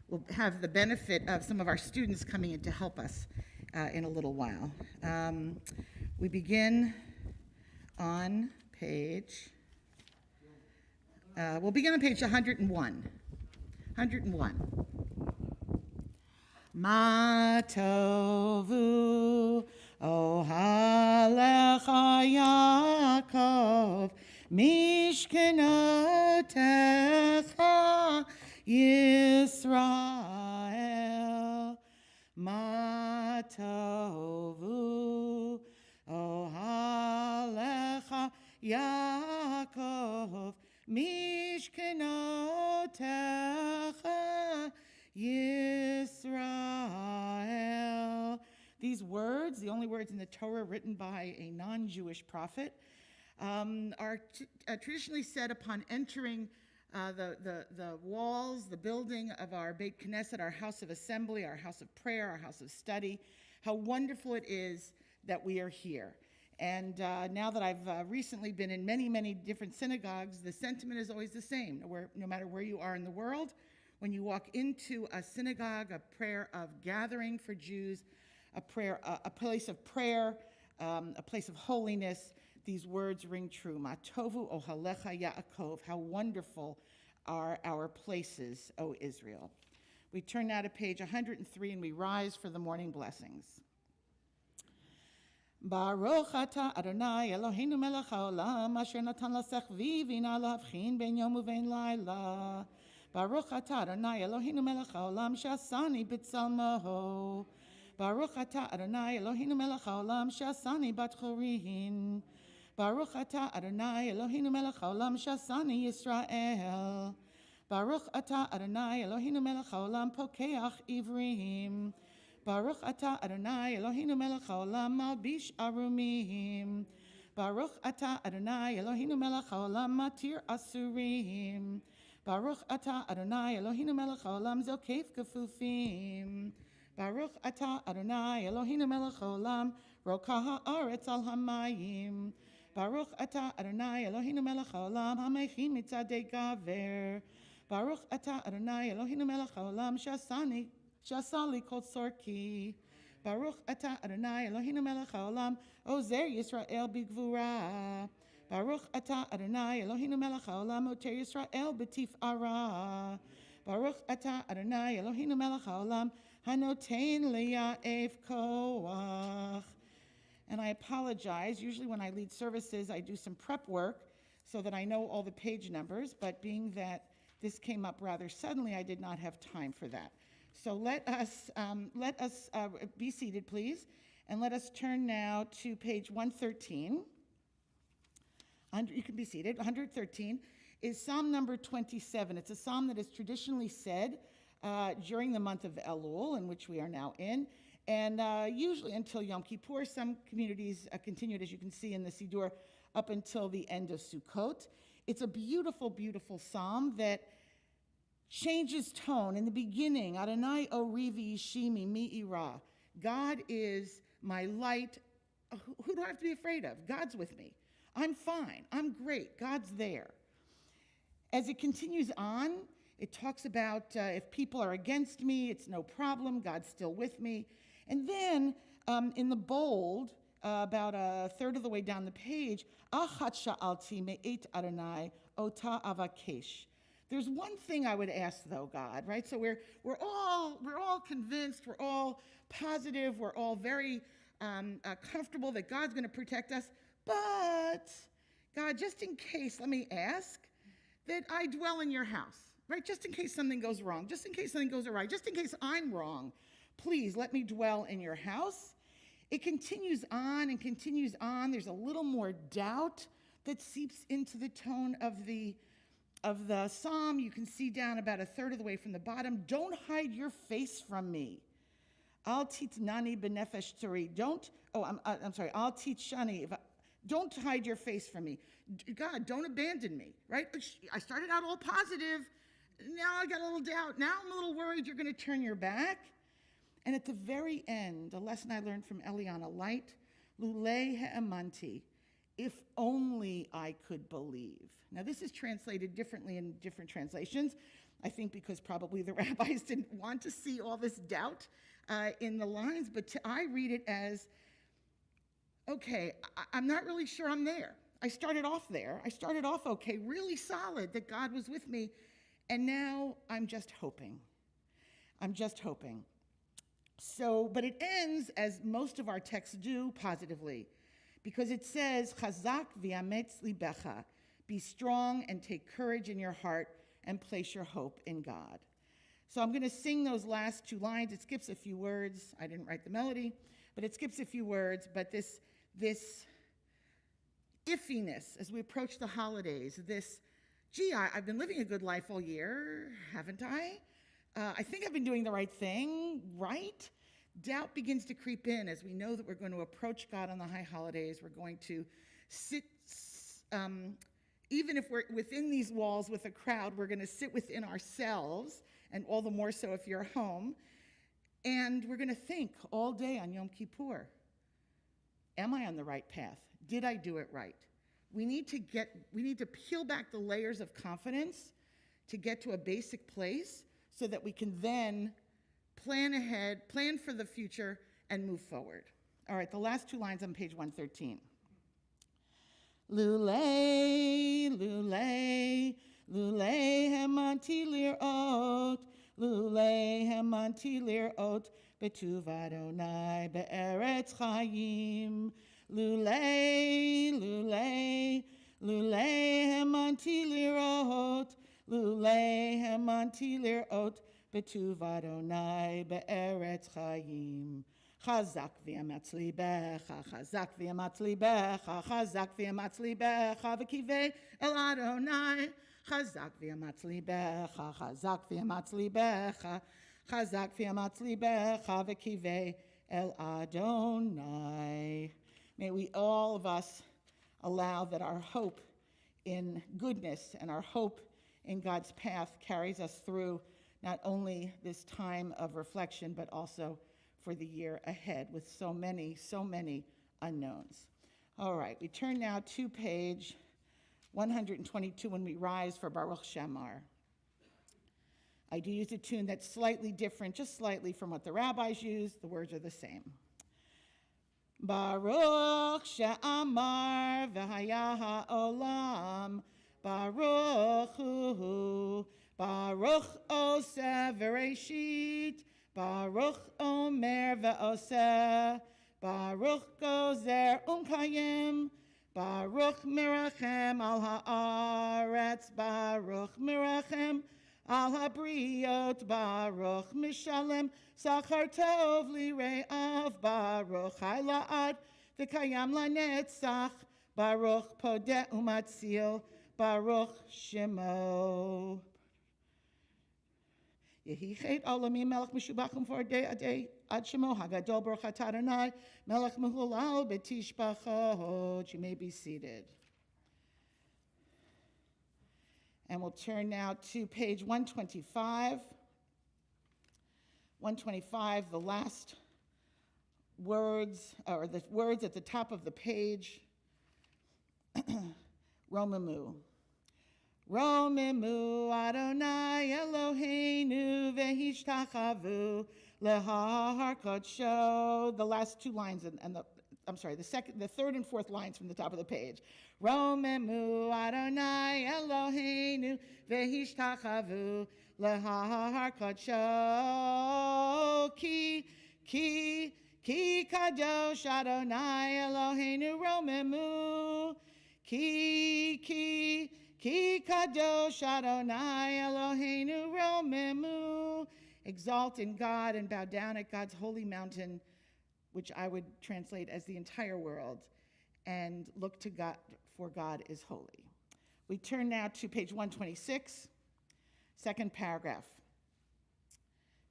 we'll have the benefit of some of our students coming in to help us in a little while. We begin on page, we'll begin on page 101. 101. Ma tovu ohalecha Yaakov mishkenotecha Yisrael. Ma tovu ohalecha Yaakov mishkenotecha Yisrael. These words, the only words in the Torah written by a non-Jewish prophet, are traditionally said upon entering the walls, the building of our Beit Knesset, our house of assembly, our house of prayer, our house of study. How wonderful it is that we are here. And now that I've recently been in many, many different synagogues, the sentiment is always the same. No matter where you are in the world, when you walk into a synagogue, a prayer of gathering for Jews, a place of prayer, a place of holiness, these words ring true. Ma tovu ohalecha Yaakov. How wonderful are our places, O Israel. We turn now to page 103 and we rise for the morning blessings. Baruch atah Adonai Eloheinu melech haolam asher natan lasechvi v'ina lahavchin ben yom uvein laila. Baruch atah Adonai Eloheinu melech haolam she'asani b'tzalmo. Baruch atah Adonai Eloheinu melech haolam she'asani bat chorin. Baruch atah Adonai Eloheinu melech haolam she'asani Yisrael. Baruch atah Adonai Eloheinu melech haolam pokeach ivrim. Baruch atah Adonai Eloheinu melech haolam malbish arumim. Baruch atah Adonai Eloheinu melech haolam matir asurim. Baruch atah Adonai Eloheinu melech haolam zokef kefufim. Baruch atah Adonai Eloheinu melech haolam rokah haaretz al hamayim. Baruch atah Adonai Eloheinu melech haolam hamechim mitzadei gaver. Baruch atah Adonai Eloheinu melech haolam shasali kol sorki. Baruch atah Adonai Eloheinu melech haolam ozer Yisrael b'gvura. Baruch atah Adonai Eloheinu melech haolam oter Yisrael b'tif'ara. Baruch atah Adonai Eloheinu melech haolam hanotein liya'ef koach. And I apologize. Usually when I lead services, I do some prep work so that I know all the page numbers, but being that this came up rather suddenly, I did not have time for that. So let us be seated, please, and let us turn now to page 113. You can be seated. 113 is Psalm number 27. It's a psalm that is traditionally said during the month of Elul, in which we are now in, and usually until Yom Kippur. Some communities continued, as you can see in the Siddur, up until the end of Sukkot. It's a beautiful, beautiful psalm that changes tone. In the beginning, Adonai Orivi Yishimi Mi Ira. God is my light. Who do I have to be afraid of? God's with me. I'm fine. I'm great. God's there. As it continues on, it talks about if people are against me, it's no problem. God's still with me. And then in the bold, about a third of the way down the page, Achat sha'alti me'et Adonai ota avakesh. There's one thing I would ask, though, God, right? So we're all convinced, we're all positive, we're all very comfortable that God's going to protect us. But God, just in case, let me ask that I dwell in your house, right? Just in case something goes wrong, just in case something goes awry, just in case I'm wrong, please let me dwell in your house. It continues on and continues on. There's a little more doubt that seeps into the tone of the psalm. You can see down about a third of the way from the bottom. Don't hide your face from me. Al titnani benefesh tzuri. Al titshani. Don't hide your face from me. God, don't abandon me, right? I started out all positive. Now I got a little doubt. Now I'm a little worried you're going to turn your back. And at the very end, a lesson I learned from Eliana Light, Lulei he'emanti. if only I could believe. Now, this is translated differently in different translations, I think because probably the rabbis didn't want to see all this doubt in the lines, but I read it as, okay, I'm not really sure I'm there. I started off there. I started off okay, really solid that God was with me, and now I'm just hoping. I'm just hoping. So, but it ends, as most of our texts do, positively, because it says, Chazak v'ametz libecha, be strong and take courage in your heart and place your hope in God. So I'm going to sing those last two lines. It skips a few words. I didn't write the melody, but it skips a few words. But this iffiness as we approach the holidays, I've been living a good life all year, haven't I? I think I've been doing the right thing, right? Doubt begins to creep in as we know that we're going to approach God on the high holidays. We're going to sit, even if we're within these walls with a crowd, we're going to sit within ourselves, and all the more so if you're home, and we're going to think all day on Yom Kippur, am I on the right path? Did I do it right? We need to peel back the layers of confidence to get to a basic place so that we can then plan ahead, plan for the future, and move forward. All right, the last two lines on page 113. Lulei, lulei, lulei hemanti lirot, lulei hemanti lirot, betuv Adonai be'eretz chayim. Lulei, lulei, lulei hemanti lirot, lulei hemanti lirot, betuv Adonai be'eretz chayim. Chazak v'yamatz libecha, chazak v'yamatz libecha, chazak v'yamatz libecha, v'kivei el Adonai. Chazak v'yamatz libecha, chazak v'yamatz libecha, chazak v'yamatz libecha, v'kivei el Adonai. May we, all of us, allow that our hope in goodness and our hope in God's path carries us through not only this time of reflection, but also for the year ahead with so many unknowns. All right, we turn now to page 122 when we rise for Baruch Shamar. I do use a tune that's slightly different, just slightly from what the rabbis use. The words are the same. Baruch She'amar v'haya ha'olam, Baruch Hu, Baruch Oseh v'reishit, Baruch Omer ve'oseh, Baruch Gozer u'mkayim, Baruch mirachem al ha'aretz, Baruch mirachem al habriot, Baruch mishalem sachar tov lire'av, Baruch hayla'ad v'kayam lanetzach, Baruch podeh u'matzil, Baruch shemo. Yehi chet olamim melech mishubachim for day ad shemo hagadol baruch atah Adonai melech mehulal betishbachot. You may be seated. And we'll turn now to page 125. 125, the last words, or the words at the top of the page. Romamu. Romamu Adonai Eloheinu v'hishtachavu lehar kodsho. The last two lines, and the third and fourth lines from the top of the page. Romamu Adonai Eloheinu v'hishtachavu lehar kodsho. Ki kadosh Adonai Eloheinu romamu. Ki kadosh Adonai Eloheinu romamu. Exalt in God and bow down at God's holy mountain, which I would translate as the entire world, and look to God, for God is holy. We turn now to page 126, second paragraph.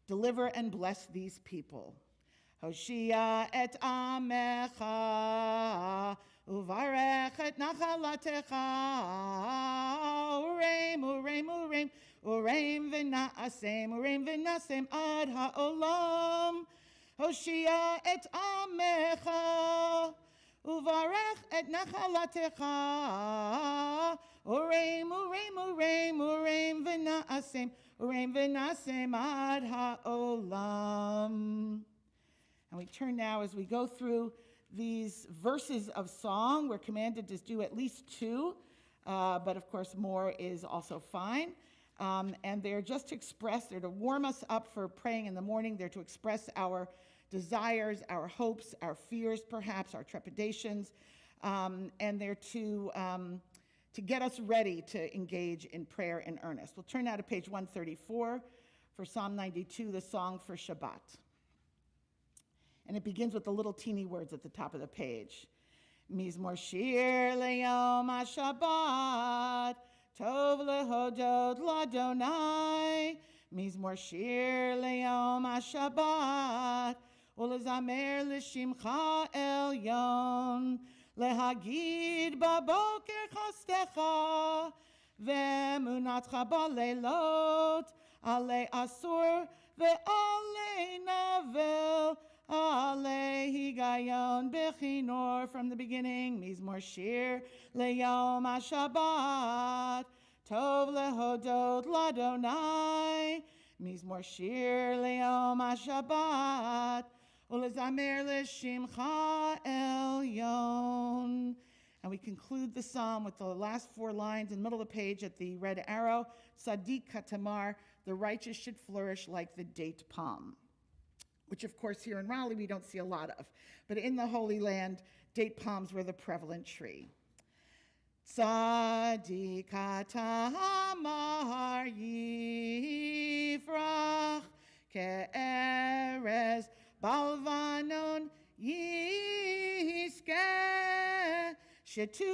Deliver and bless these people. Hoshia et amecha, uvarech et nachalatecha, ureim v'nasem ad ha'olam. Hoshia et amecha, Uvarech et nachalatecha. Ureim, ureim, ureim, ureim v'nasem ad ha'olam. And we turn now, as we go through these verses of song, we're commanded to do at least 2, but of course more is also fine. And they're just to express, they're to warm us up for praying in the morning. They're to express our desires, our hopes, our fears perhaps, our trepidations. And they're to get us ready to engage in prayer in earnest. We'll turn now to page 134 for Psalm 92, the song for Shabbat. And it begins with the little teeny words at the top of the page. Mizmor shir leyom ha-Shabbat, tov lehodot l'Adonai. Mizmor shir leyom ha-Shabbat, ulezamer l'shimcha elyon. Lehagid baboker chastecha, ve'emunatcha baleilot, ale asur ve'ale navel. Ale higayon bechinor, from the beginning. Mizmor shir leyom ha-Shabbat, tov lehodot l'Adonai. Mizmor shir leyom ha-Shabbat, ulezamer l'shimcha elyon. And we conclude the psalm with the last 4 lines in the middle of the page at the red arrow. Tzaddik katamar, the righteous should flourish like the date palm, which of course here in Raleigh we don't see a lot of. But in the Holy Land, date palms were the prevalent tree. Tzaddik katamar yifrach ke'erez balvanon yiskeh shetulim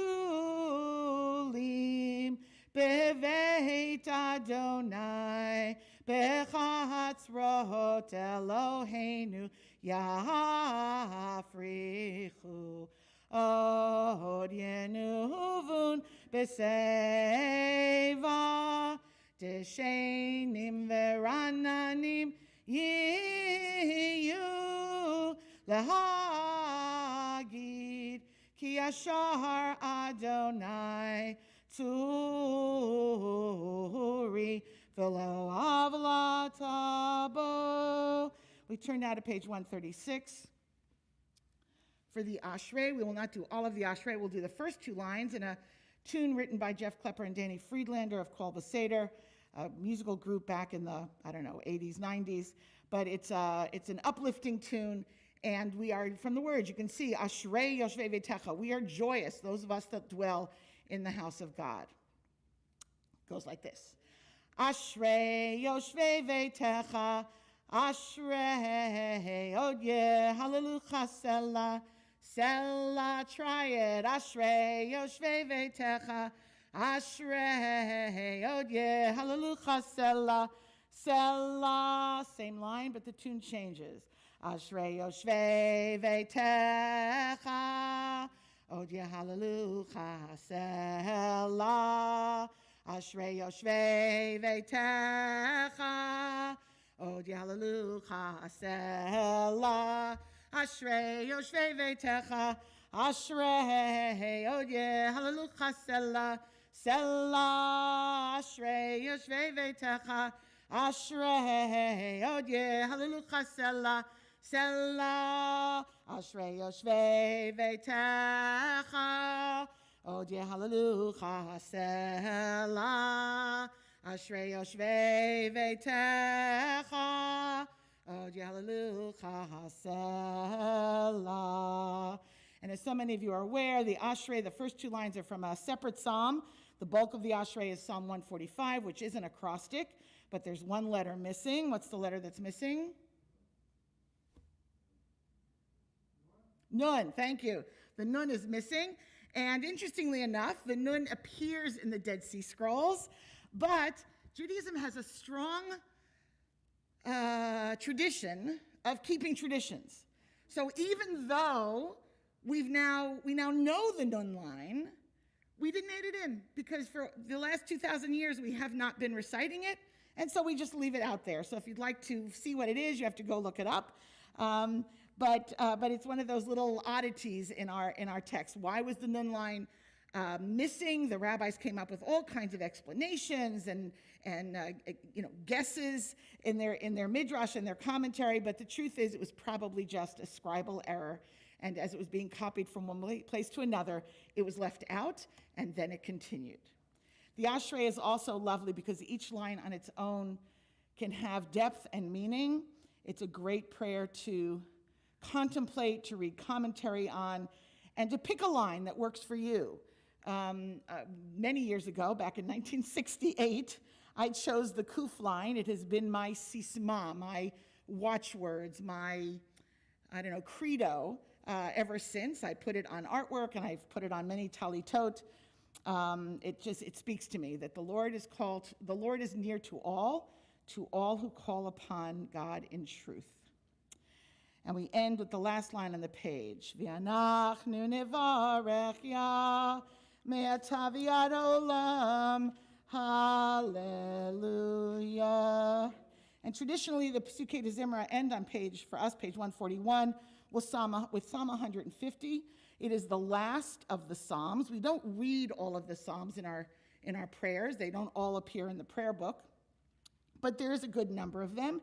beveit Adonai bechatzrot Eloheinu yafrichu od yenuvun beseva deshenim verananim yiyu lehagid ki yashar Adonai turi v'lo avlatabo. We turn now to page 136 for the Ashrei. We will not do all of the Ashrei. We'll do the first 2 lines in a tune written by Jeff Klepper and Danny Friedlander of Kol Beseder, a musical group back in the, 80s, 90s. But it's an uplifting tune, and we are, from the words, you can see, Ashrei Yoshvei Vetecha. We are joyous, those of us that dwell in the house of God. It goes like this. Ashrei Yoshvei Vetecha, Ashrei Odye, Hallelujah, Selah, Selah, try it. Ashrei Yoshvei Vetecha, Ashrei Odye, Hallelujah, Selah, Selah. Same line, but the tune changes. Ashrei Yoshvei Vetecha, Odye, Hallelujah, Selah. Ashrei Yoshvei Vetecha, Od Hallelujah, Selah. Ashrei Yoshvei Vetecha, Ashrei Od Hallelujah, Selah. Selah. Ashrei Yoshvei Vetecha, Ashrei Od Hallelujah, Selah. Selah. Ashrei Yoshvei Vetecha, Od Hallelujah, Selah. Ashrei Yoshvei Vetecha, Od Hallelujah, Selah. And as so many of you are aware, the Ashrei, the first 2 lines are from a separate psalm. The bulk of the Ashrei is Psalm 145, which is an acrostic, but there's 1 letter missing. What's the letter that's missing? Nun, thank you. The Nun is missing. And interestingly enough, the Nun appears in the Dead Sea Scrolls, but Judaism has a strong tradition of keeping traditions. So even though we now know the Nun line, we didn't add it in because for the last 2,000 years we have not been reciting it, and so we just leave it out there. So if you'd like to see what it is, you have to go look it up. but it's one of those little oddities in our text. Why was the nun line missing? The rabbis came up with all kinds of explanations and guesses in their midrash and their commentary, but the truth is it was probably just a scribal error. And as it was being copied from one place to another, it was left out, and then it continued. The Ashrei is also lovely because each line on its own can have depth and meaning. It's a great prayer to contemplate, to read commentary on, and to pick a line that works for you. Many years ago, back in 1968, I chose the Kuf line. It has been my sisma, my watchwords, my, credo ever since. I put it on artwork, and I've put it on many talitot. It speaks to me that the Lord is near to all who call upon God in truth. And we end with the last line on the page. V'anachnu nevarech Yah me'ata v'ad olam. Hallelujah. And traditionally, the Pesukei de Zimra end on page 141, with Psalm 150. It is the last of the Psalms. We don't read all of the Psalms in our prayers. They don't all appear in the prayer book, but there is a good number of them.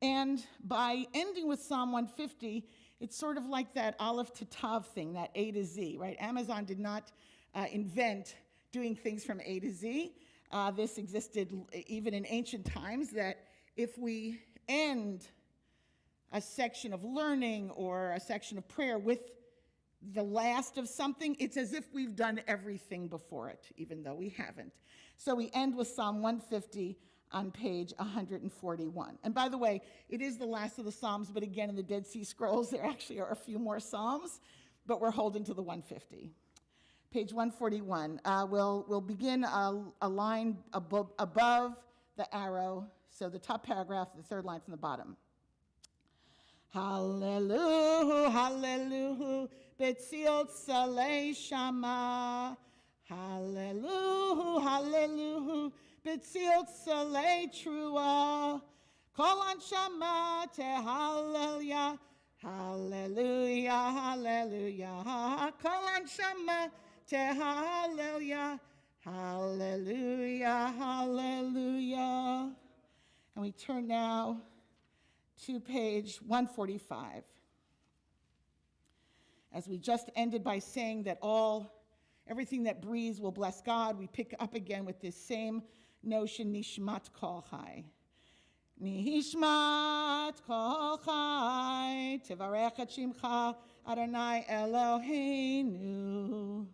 And by ending with Psalm 150, it's sort of like that Aleph to Tav thing, that A to Z, right? Amazon did not invent doing things from A to Z. This existed even in ancient times, that if we end a section of learning or a section of prayer with the last of something, it's as if we've done everything before it, even though we haven't. So we end with Psalm 150 on page 141. And by the way, it is the last of the Psalms, but again, in the Dead Sea Scrolls, there actually are a few more Psalms, but we're holding to the 150. Page 141, we'll begin a line above the arrow, so the top paragraph, the third line from the bottom. Hallelujah, hallelujah, betziot salei shama. Hallelujah, hallelujah, betziot salei trua. Kol anshama tehallelujah, hallelujah, hallelujah. Kol anshama tehallelujah, hallelujah, hallelujah. And we turn now to page 145. As we just ended by saying that everything that breathes will bless God, we pick up again with this same notion, Nishmat Kol Chai. Nishmat Kol Chai, Tevarech et Shimcha, Adonai Eloheinu.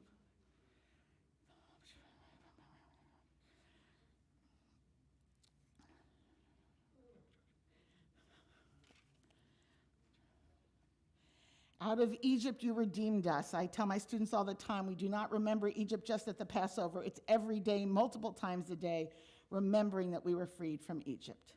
Out of Egypt you redeemed us. I tell my students all the time, we do not remember Egypt just at the Passover. It's every day, multiple times a day, remembering that we were freed from Egypt.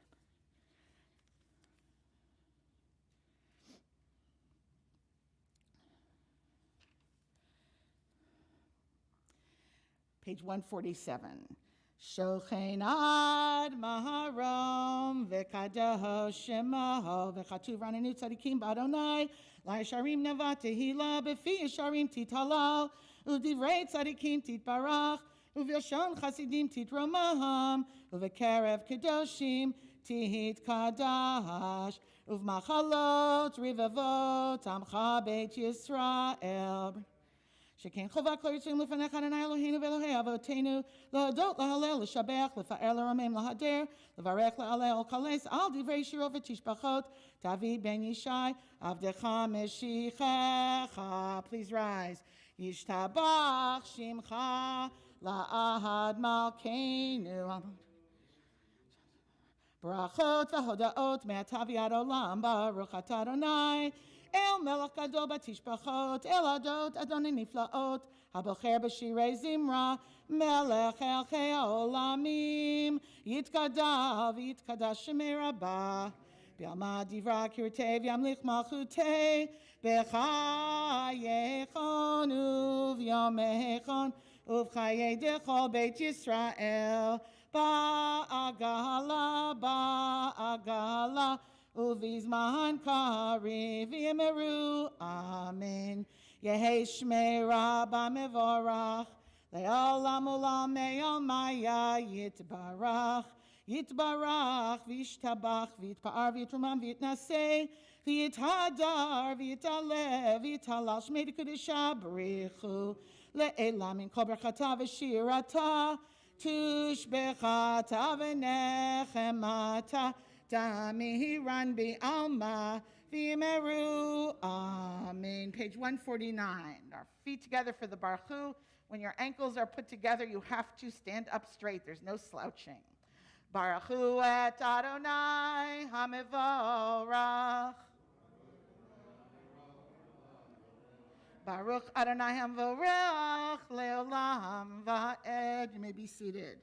Page 147. Shochen ad maharom v'kadosh shemaho v'chatuv ranenu tzadikim b'Adonai la'yesharim nava tehila b'fi yesharim tithalal u'divrei tzadikim titbarach u'vilshon chasidim titromaham u'v'kerev kedoshim tihitkadash u'v'machalot rivavot amcha beit Yisrael. שכן חובה כל יוצאים לפניך אדוני אלוהינו ואלוהי אבותינו להודות להלל לשבח לפאר לרומם להדר לברך להלל ולקלס על דברי שירו ותשבחות דוד בן ישי עבדך משיחך. Please rise. ישתבח שמך לעד מלכנו. ברכות והודאות מעתה ועד עולם ברוך אתה אדוני אל מלך גדול בתשבחות, אל עדות אדוני נפלאות, הבוחר בשירי זמרה, מלך מלכי העולמים, יתגדל ויתקדש שמי רבה, בעלמא דברה קראתי וימליך מלכותי, בחייכון וביומייכון, ובחיי דכל בית ישראל, בעגלה, ובזמן קריב יאמרו אמן. יהי שמי רבה מבורך, לעולם עולם מעלמיה יתברך. יתברך וישתבח ויתפאר ויתרומם ויתנשא ויתהדר ויתעלה ויתהלל שמי דקדושה בריחו לעילם מן כל ברכתה ושירתה תושבחתה ונחמתה דמהירן בעלמה ויאמרו amen. Page 149. Our feet together for the Baruch Hu. When your ankles are put together, you have to stand up straight. There's no slouching. Baruch Hu et Adonai HaMevorach. Baruch Adonai HaMevorach Leolam Va'ed. You may be seated.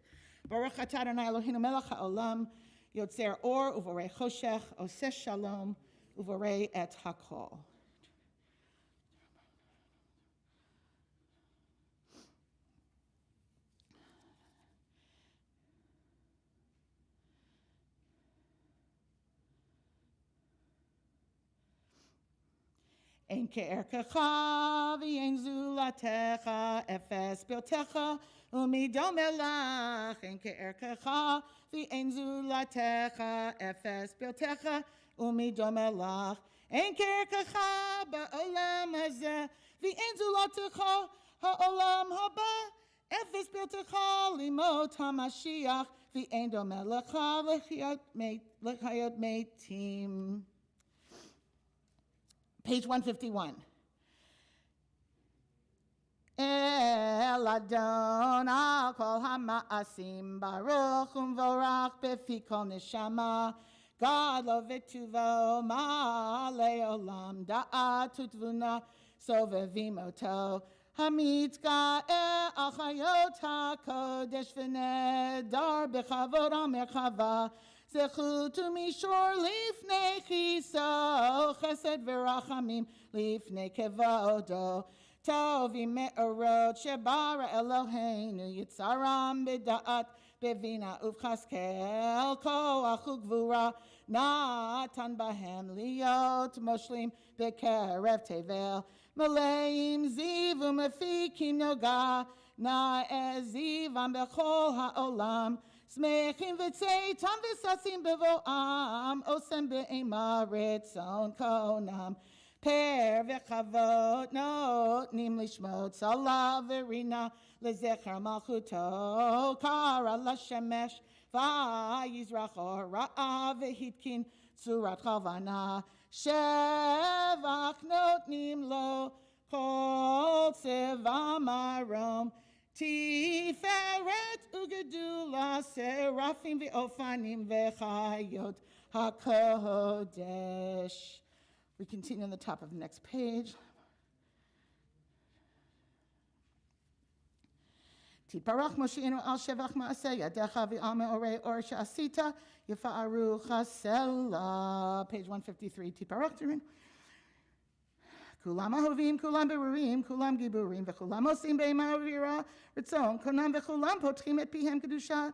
Baruch et Adonai Eloheinu melech haolam yotzer or uvorei choshech oseh shalom uvorei et hakol. Ein ke'erkecha v'yein zulatecha efes piltecha umidomelach. Ein ke'erkecha v'yein zulatecha efes piltecha umidomelach. Ein ke'erkecha ba'olam hazeh v'yein zulatecha ha'olam haba efes piltecha limot hamashiach v'yein domelecha l'chayot meitim. Page 151. El Adon al kol hama'asim baruch umvorach befi kol neshama. God lo v'tuvo ma'alei olam da'at utvuna sovevim oto. Hamitzka al chayot ha'kodesh v'nedar b'chavod al merchava. Zechut umishor lifnei chiso chesed v'rachamim lifnei kevodo tovim me'orot shebara Eloheinu yitzaram b'da'at bevina uvchaskel koach ugvura natan bahem liot moshlim bekerev tevel maleim ziv umefikim noga na'ezivam bechol ha'olam Smechim v'tzeitam v'sasim bevo'am osem be'ema retzon konam per v'chavot notnim lishmot salah v'rina lezecher malchuto kara l'shemesh v'yizrach ora'a v'hitkin tzurat chavana shevach notnim lo kol tzeva marom Tiferet ugedula serafim ve'ofanim ve'chayot hakodesh. We continue on the top of the next page. Tiparach Mosheinu al shevach ma'aseh yadecha v'al me'orei or she'asita yifa'aru chasela. Page 153. Tiparach Turin. Kulam ahovim, kulam berurim, kulam giburim, v'kulam osim be'ema v'ira ritzon, konam v'kulam potchim et pihem kedusha,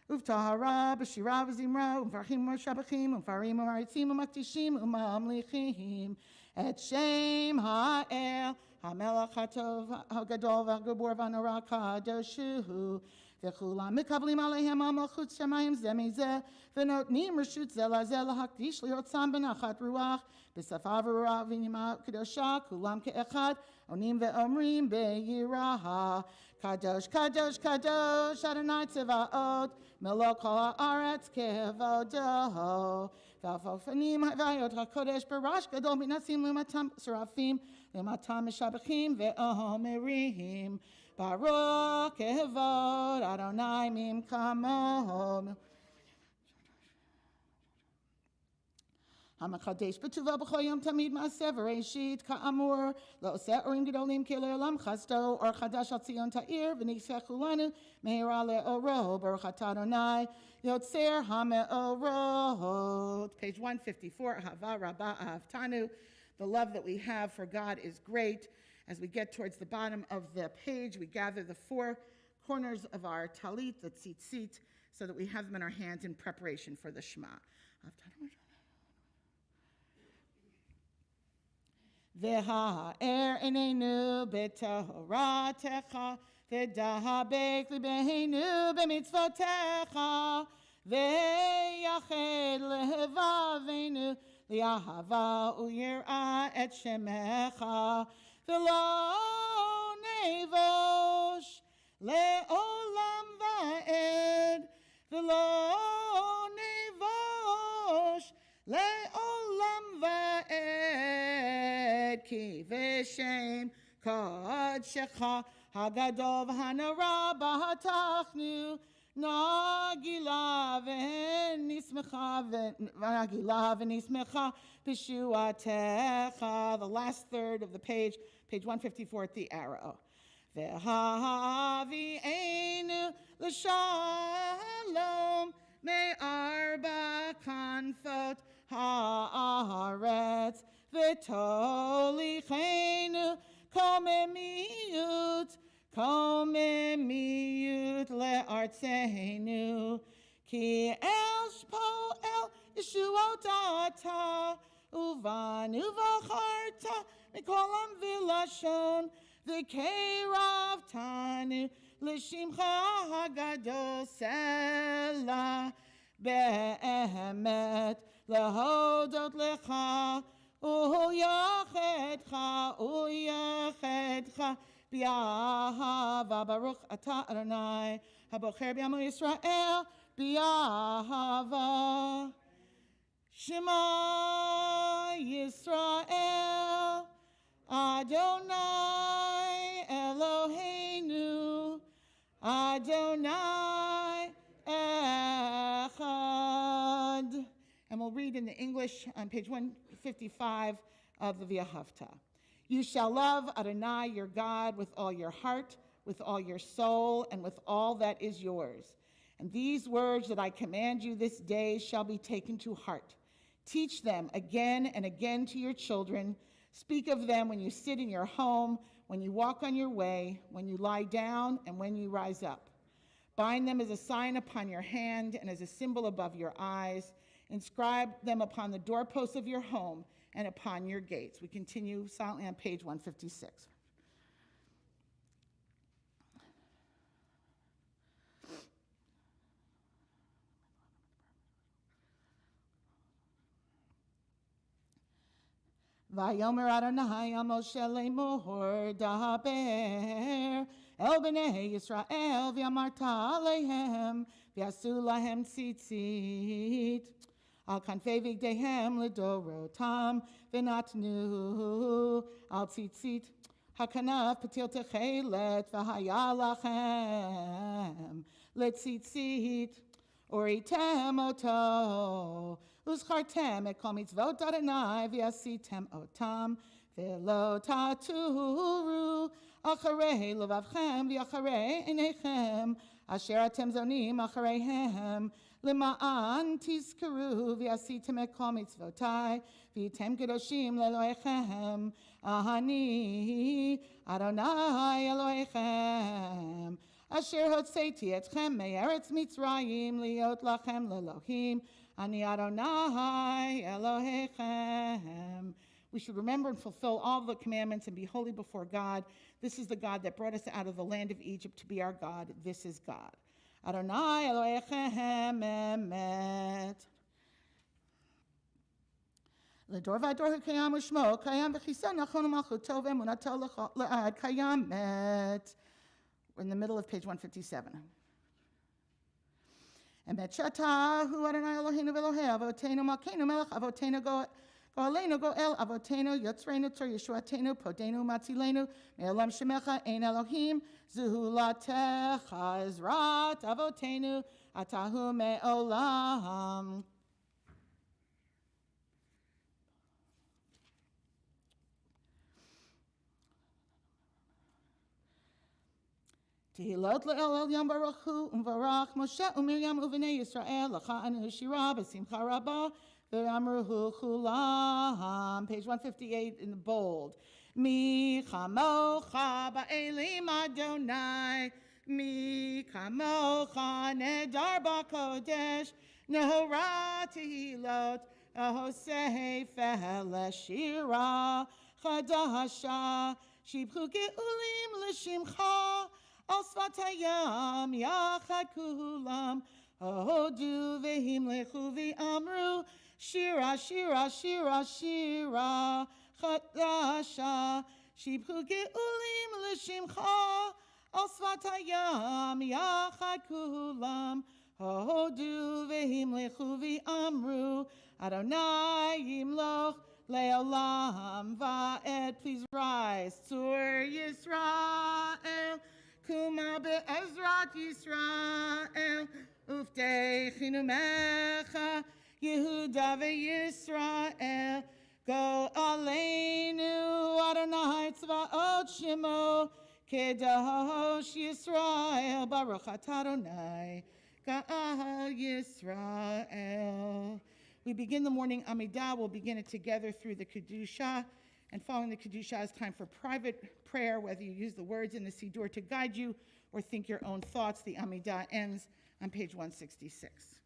uv'tahara, b'shira v'zimra, umfarchim u'shabachim, umfarim u'haritzim, u'maktishim, u'mamlichim, et shem ha'el, ha'melach ha'tov, ha'gadol, v'ha'gabor, v'hanora, kadoshuhu, v'kulam mikablim aleihem al malchut shamayim ze mizeh, v'notnim reshut ze lazeh lahakdish liyotzam b'nachat ruach, B'safavura v'nima kedosha kulam ke'echad onim ve'omrim be'yiraha kadosh kadosh kadosh Adonai tzevaot melo kol ha'aretz kevodo v'afofanim v'ayot hakodesh barash gadol minasim l'matam serafim l'matam mishabachim ve'omerim baruch kevod Adonai mimkamo Hamakadesh b'tuva b'chol yom tamid ma'aseh v'reishit ka'amur lo'oseh orim gedolim ke'le'olam chasto or chadash al tzion ta'ir v'nisech ulanu me'ira le'oro baruch atah Adonai yotzer ha'me'orot. Page 154. Hava rabba ahavtanu. The love that we have for God is great. As we get towards the bottom of the page, we gather the four corners of our talit, the tzitzit, so that we have them in our hands in preparation for the Shema. V'ha'er enenu b'toratecha, v'dahabek libeinu b'mitzvotecha, v'yached lehevavenu li'ahava u'yir'a et shemecha, v'lo nevosh le'olam va'ed, v'lo nevosh le'olam va'ed, ki v'shem kodshecha hagadol v'hanara b'hatachnu nagila v'nismecha b'shuatecha. The last third of the page 154 at the arrow. V'havi'enu l'shalom me'arba kanfot ha'aretz v'tolichenu komemiyut le'artzenu ki el shpo'el yeshuotata uvanu v'charta mikolam v'lashon v'keirav tanu l'shimcha hagadol sela be'emet lehodot lecha uyachedcha bi'ahava baruch ata Adonai habocher b'yamu Yisrael bi'ahava. Shema Yisrael Adonai Eloheinu Adonai Echad. And we'll read in the English on page 155 of the Via Haftarah. You shall love Adonai your God with all your heart, with all your soul, and with all that is yours. And these words that I command you this day shall be taken to heart. Teach them again and again to your children. Speak of them when you sit in your home, when you walk on your way, when you lie down, and when you rise up. Bind them as a sign upon your hand and as a symbol above your eyes. Inscribe them upon the doorposts of your home and upon your gates. We continue silently on page 156. Vayomer Adonai Moshe lemor daber el bnei Yisrael v'amarta alehem v'yasu lahem tzitzit al kanfei v'gdehem l'dorotam v'natnu al tzitzit hakanaf patil techelet v'haya lachem l'tzitzit Oritem oto, uschartem et kol mitzvot Adonai v'yasitem otam, v'lo taturu, acharei levavchem v'acharei einechem, asher atem zonim achareihem, lema'an tizkaru v'yasitem et kol mitzvotai, v'yitem kedoshim le'elohechem, ahani Adonai Elohechem. Asher hotzeiti etchem me'eretz Mitzrayim liot lachem lelohim ani Adonai Elohechem. We should remember and fulfill all the commandments and be holy before God. This is the God that brought us out of the land of Egypt to be our God. This is God. Adonai Elohechem emet. L'dor v'ador kayam u'shmo kayam v'chisa nachon u'malchuto v'emunato l'ad kayamet. We're in the middle of page 157. And Betshata, who Adonai Eloheinu v'Elohei Avotenu Malkeinu Melech Avotenu Go'aleinu Go'el Avotenu Yotzreinu Tzor Yeshuatenu Podenu Matzilenu Me'olam Shemecha Ein Elohim Zuhulatecha Ezrat Avotenu Atahu Me'olam. Tehilot le'el Yom Baruch Hu Umvarach Moshe u'Miriam u'Vnei Yisrael l'cha'anu shira b'simcha rabba v'amruhu chulam. Page 158 in the bold. Mi chamocha ba'elim Adonai, mi chamocha nedar ba'kodesh, nehora tehilot ahosei fel shira חדשה, שיבחו גאולים לשמחה, על שפת הים יחד כולם, הודו והמלכו ואמרו, שירה, שירה, שירה, שירה, חדשה, שיבחו גאולים לשמחה, על שפת הים יחד כולם, הודו והמלכו ואמרו, Adonai yimloch le'olam va'ed. Please rise. Tzur Yisrael, kuma be'ezrat Yisrael, uftechinu mecha Yehuda ve'Yisrael. Go aleinu Adonai tzvaot shemo, kedosh Yisrael, baruch atah Adonai Ka'al Yisrael. We begin the morning Amidah. We'll begin it together through the Kedusha. And following the Kedusha is time for private prayer, whether you use the words in the Siddur to guide you or think your own thoughts. The Amidah ends on page 166.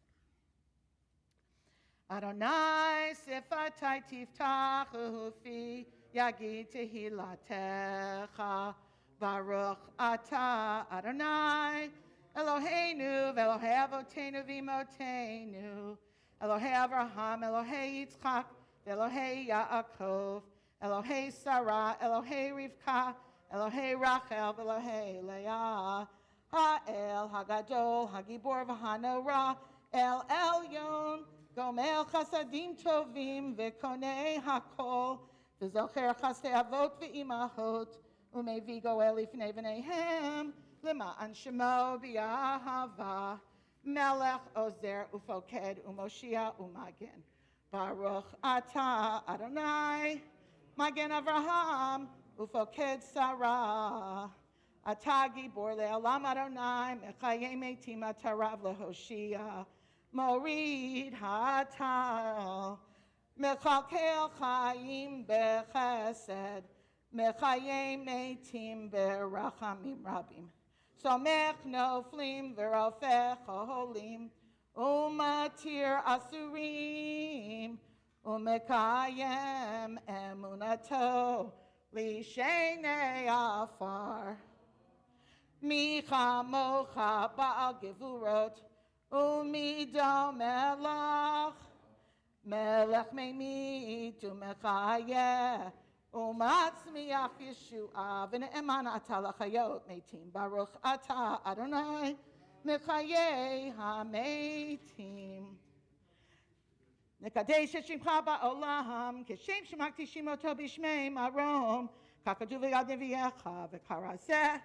Adonai sifatai tiftachu fi yagi tehilatecha baruch atah Adonai Eloheinu v'Elohei avotenu v'imotenu Elohei Avraham, Elohei Yitzchak, Elohei Yaakov, Elohei Sarah, Elohei Rivka, Elohei Rachel, Elohei Leah, Ha'el, Hagadol, Hagibor v'Hanora, El Elyon, Gomel Chasadim Tovim, V'Konei Hakol, V'Zocher Chasdei Avot v'Imahot, Umevi Goel Lifnei V'neihem, L'ma'an Shemo B'Yahava, Melech Ozer Ufoked Umoshia Umagen. Baruch Atah Adonai, Magen Avraham, Ufoked Sarah. Atah Gibor Le'olam Adonai, Mechayei Metim Atarav Lehoshia. Morid Hatal, Mechalkel Chaim Bechesed, Mechayei Metim Berachamim Rabim. Somech noflim v'rofech holim, umatir asurim, umekayem emunato lishenei afar. Micha mocha ba'al gevurot, umido melech, melech meimit umekayeh, Umatzmiach Yeshua, v'ne'eman atah l'chayot meitim, Baruch atah Adonai, mechayei ha'meitim. Nekadesh et shimcha ba'olam, keshem shemakti shimoto b'shmei marom, kakadu v'yad neviecha, v'karazeh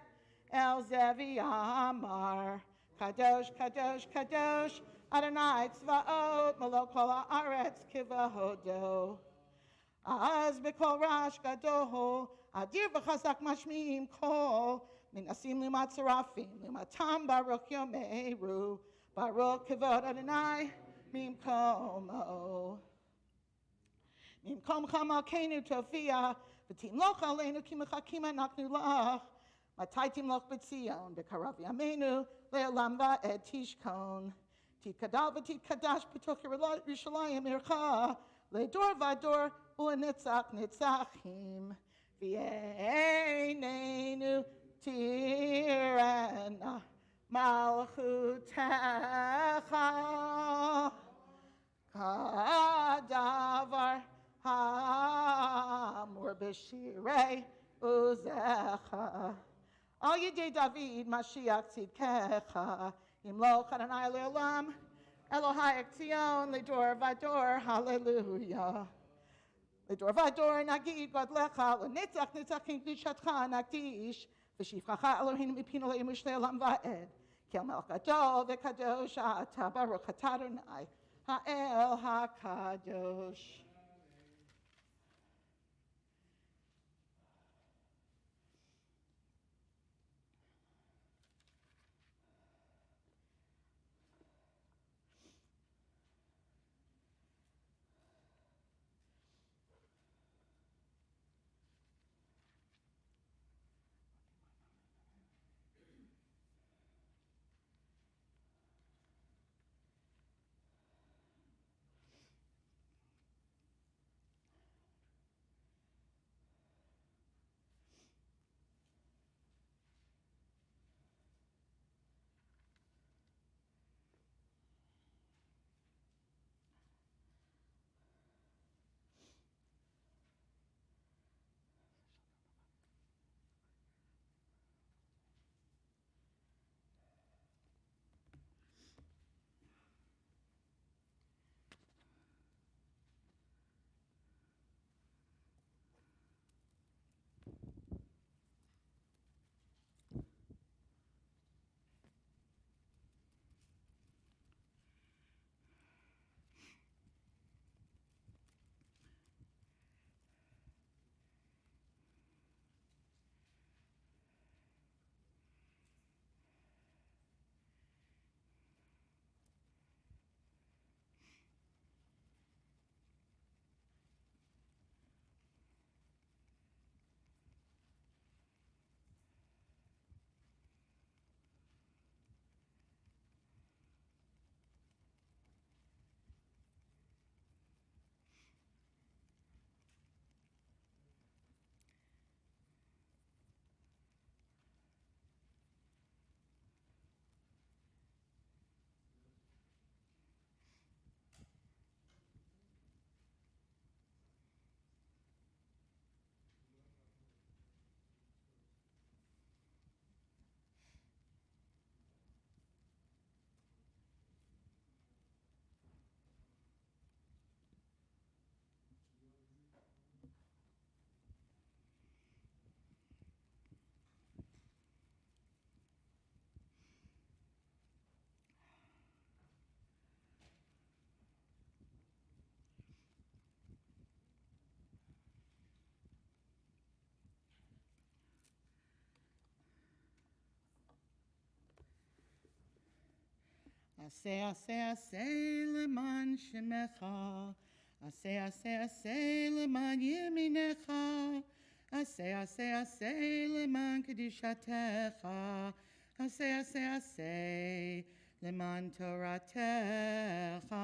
el zeh v'yamar. Kadosh, kadosh, kadosh, Adonai tzvaot, melok kol ha'aretz kivahodo. Az bekol rash gadol, adir v'chazak mashmiim kol, minasim limat serafim, limatam baruch yomeru, baruch kevod Adonai, mimkomo. Mimkom chamalkeinu tofia, v'tim loch aleinu ki mechakim anaknu lach, mataitim loch b'tzion, b'karav yameinu, le'olam va'ed tishkon, tikadal v'tikadash b'toch Yerushalayim ircha, le'dor v'ador, U'netzach netzachim, v'yeinenu tirena malchutecha, kadavar ha'amur b'shirei uzecha. Al yedei David Mashiach tzidkecha, imloch Adonai le'olam, Elohai Ekzion, Lidor Vador, hallelujah. Lidor Vador, Nagid, God Lecha, Netzach, Netzachim, Gdushatcha, Nagdish, V'shivchacha Elohim mipino le'imush le'olam va'ed, Kel Melech Gadol, V'kadosh, Ata, Baruch Atah Adonai, Ha'el HaKadosh. Aseh, aseh, aseh, leman shemecha. Aseh, aseh, aseh, leman yeminecha. Aseh, aseh, aseh, leman kedushatecha. Aseh, aseh, aseh, leman toratecha.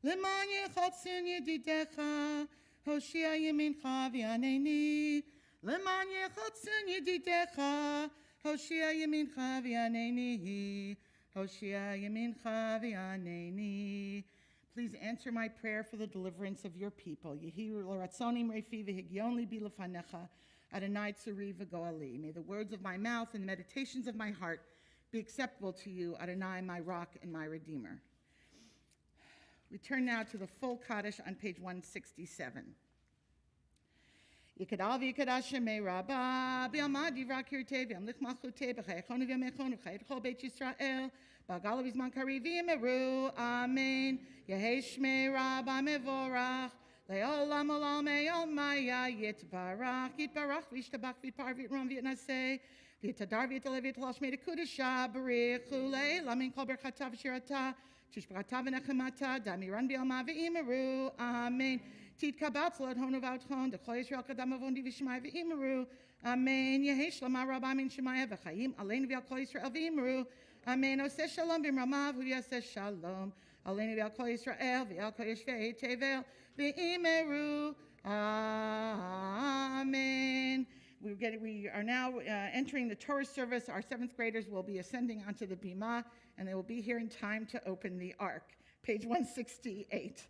Leman yechatzun yedidecha. Hoshia yemincha v'yaneni. Leman yechatzun yedidecha. Hoshia yemincha v'yaneni. Hoshia yemincha v'yaneni. Please answer my prayer for the deliverance of your people. Yehi l'ratzonim refi v'higyon libi lefanecha. Adonai tzuri v'goali. May the words of my mouth and the meditations of my heart be acceptable to you, Adonai, my rock and my redeemer. We turn now to the full Kaddish on page 167. Yikadal v'yikadash shemei rabba, b'yamad yivra kirtei, v'yamlich malchutei, b'chayechonu v'yamechonu, v'chayechol beit Yisrael, b'agala v'zman kari v'yimeru, amen. Yehei shmei rabba mevorach, le'olam olam me'ol maya, yitbarach, v'yishtabach, v'yitpar, v'yitrom, v'yitnaseh, v'yitadar, v'yitalev, v'yitalosh, shmei dekudesha, b'richu, le'elamin kol berchata v'shirata, tishbrata v'nechemata, damiran b'yalma v'imeru, amen. Tit kabatz lod honu v'authon, de chol Yisrael kadam avondi v'shmai v'imeru, amen. Yehi shlama rabba min shemaya v'chayim, aleinu v'al kol Yisrael v'imeru, amen. Oseh shalom b'mramav, hu yaseh shalom, aleinu v'al kol Yisrael, v'al kol yeshvei tevel, v'imeru, amen. We are now entering the Torah service. Our 7th graders will be ascending onto the bima, and they will be here in time to open the ark. Page 168.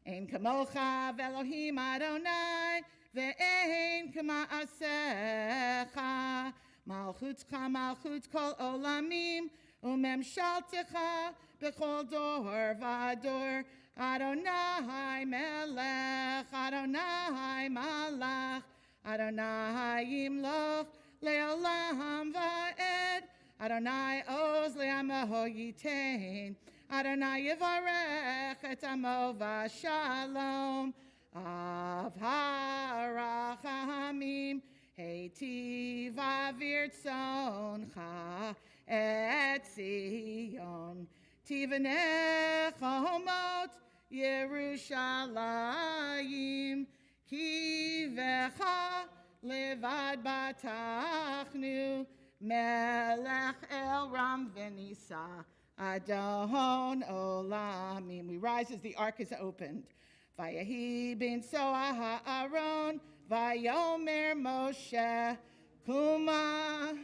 Ein kamocha v'Elohim Adonai, ve'ein k'ma'asecha, malchutcha malchut kol olamim, u'memshaltecha b'chol dor v'ador, Adonai melech, Adonai malach, Adonai yimloch le'olam va'ed, Adonai oz le'amaho yitein, Adonai yivarech et amo v'shalom, Haftarah hamim, heitiv avir tzoncha et Zion, tivanech homot Yerushalayim, kivecha levad batachnu, melech el ram v'nisa, Adon olamim. We rise as the ark is opened. Vayehi bin soah ha'aron, vayomer Moshe, kuma,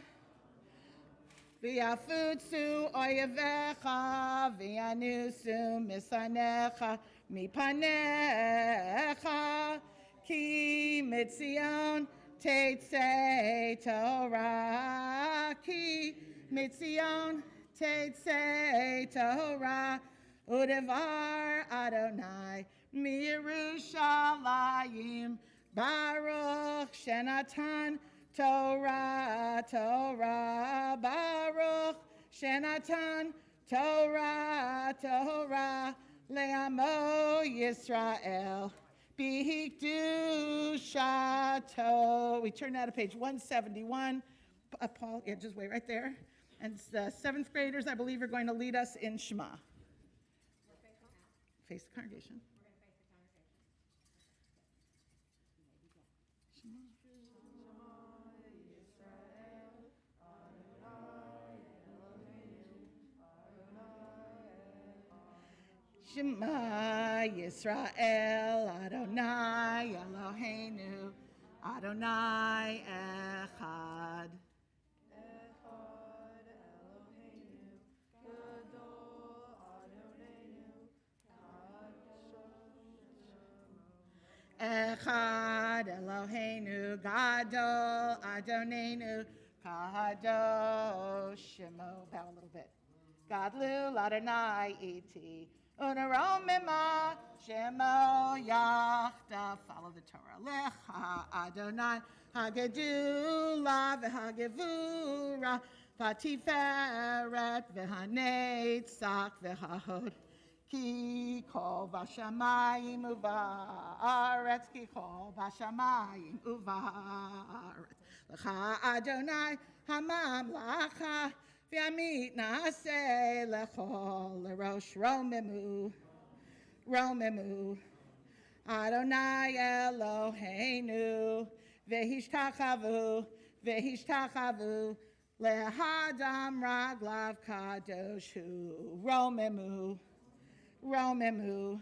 v'yafutsu oyevecha, v'yanusu misanecha, mipanecha, ki mitzion teitzei Torah, ki mitzion Teitzei Torah, udevar Adonai, mirushalayim, Baruch Shenatan Torah, Torah, Baruch Shenatan Torah, Torah, le'amo Yisrael, b'hikdushato. We turn now to page 171. Paul, yeah, just wait right there. And the 7th graders, I believe, are going to lead us in Shema. Face the congregation. Shema Yisrael, Adonai Eloheinu, Adonai Echad. Echad Eloheinu, Gadol Adonenu, Kadosh Shemo. Bow a little bit. Gadlu Adonai iti, Uneromima Shemo Yachta. Follow the Torah. Lecha Adonai Hagedula v'Hagevura Patiferet v'Hanetzach v'Hahod. Ki kol v'shamayim uvaretz, ki kol v'shamayim uvaretz. L'cha Adonai hamamlacha V'amit na'aseh lechol l'rosh romemu, romemu. Adonai Eloheinu, v'hishtachavu, v'hishtachavu, lehadam raglav kadoshu, romemu, romemu.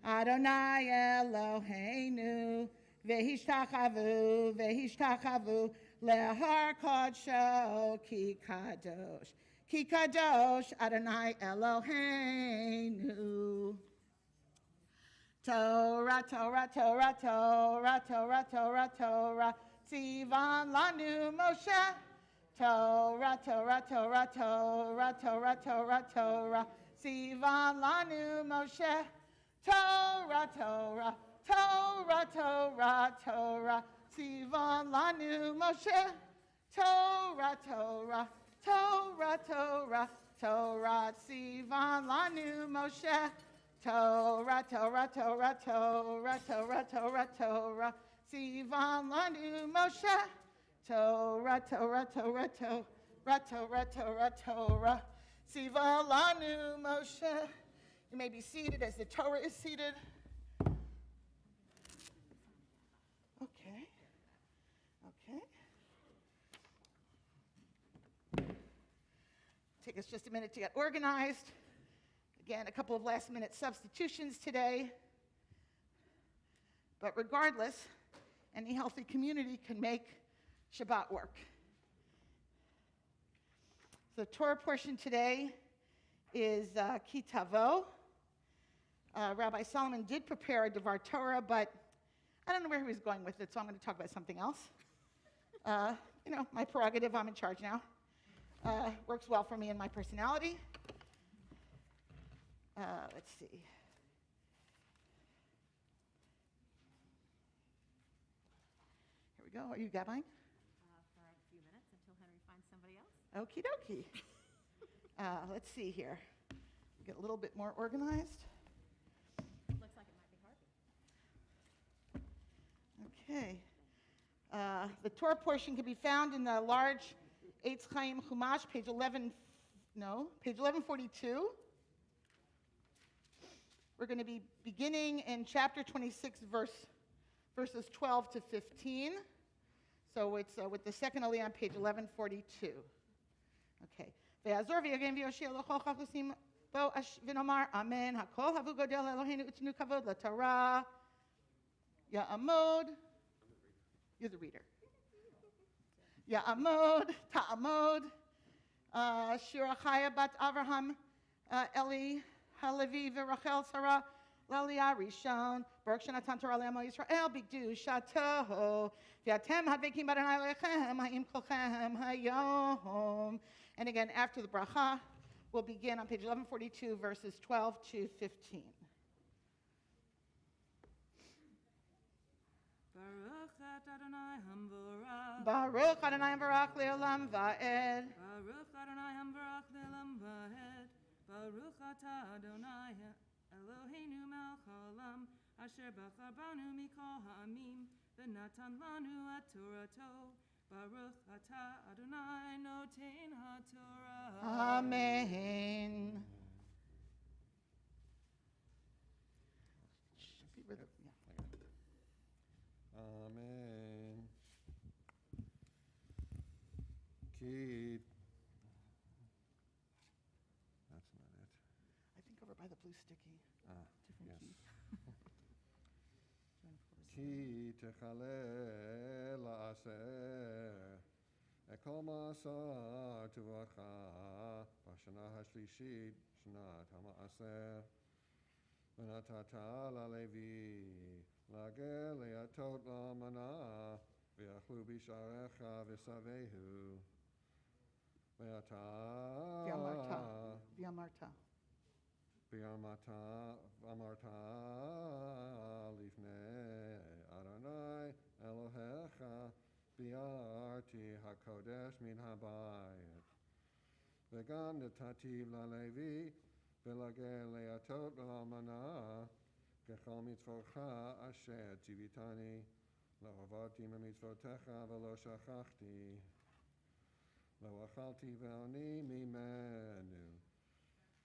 Adonai Eloheinu, v'hishtachavu, v'hishtachavu, lehar kodsho ki kadosh, Adonai Eloheinu. Torah, Torah, Torah, Torah, Torah, Torah, Torah, Tzivan lanu Moshe. Torah, Torah, Torah, Torah, Torah, Torah, Torah, Tzivan lanu Moshe. Torah, Torah, Torah, Torah, Torah, Tzivan lanu Moshe. Torah, Torah, Torah, Torah, Torah, Tzivan lanu Moshe. Torah, Torah, Torah, Torah, Torah, Torah, Torah, Tzivan lanu Moshe. Torah, Torah, Torah, Torah, Torah, Torah, Torah, Tzivan lanu Moshe. You may be seated as the Torah is seated. Okay. Take us just a minute to get organized. Again, a couple of last-minute substitutions today. But regardless, any healthy community can make Shabbat work. So the Torah portion today is Ki Tavo. Rabbi Solomon did prepare a Devar Torah, but I don't know where he was going with it, so I'm going to talk about something else. My prerogative, I'm in charge now. Works well for me and my personality. Let's see. Here we go. Are you gabbing? For a few minutes until Henry finds somebody else. Okie dokie. Let's see here. Get a little bit more organized. Looks like it might be hard. Okay. The Torah portion can be found in the large Eitz Chaim Chumash, page 1142. We're going to be beginning in chapter 26, verses 12 to 15. So it's with the second aliyah on page 1142. Okay. Ve'azor v'yagem v'yoshia l'chol chachusim bo v'nomar amen. Hakol havu godel Eloheinu utnu kavod l'Torah. Ya'amod. You're the reader. Ya'amod, ta'amod. Shira Chaya bat Avraham Eli. Halevi v'Rachel Sarah Lalia Rishon Baruch Shenatan Torah Le'amo Yisrael Bigdu Shatoho V'atem Hadvekim B'Adonai Lechem Ha'im Kolchem Hayom. And again, after the bracha, we'll begin on page 1142, verses 12 to 15. Baruch Adonai Hamvorach. Baruch Adonai Hamvorach Le'olam Va'ed. Baruch Adonai Hamvorach Le'olam Va'ed. Baruch atah Adonai Eloheinu melech haolam asher bachar banu mikol ha'amim v'natan lanu et Torato. Baruch atah Adonai noten ha'Torah. Amen. Amen. Keep. That's not it. I think over by the blue sticky. Different Yes. key. Ki techale la'aser ekol ma'asar tuvacha b'shana hashlishi shnat ha'ma'aser v'natata la'levi la'gel le'atot la'mana v'yachlu b'sharecha v'savehu V'amarta. V'amarta lifnei Adonai Elohecha bi'arti hakodesh min habayit v'gam netativ la'levi v'lagel le'atot la'almana kechol mitzvotcha asher tzivitani la'avarti mitzvotecha v'lo shachachti לא אכלתי ואני ממנו,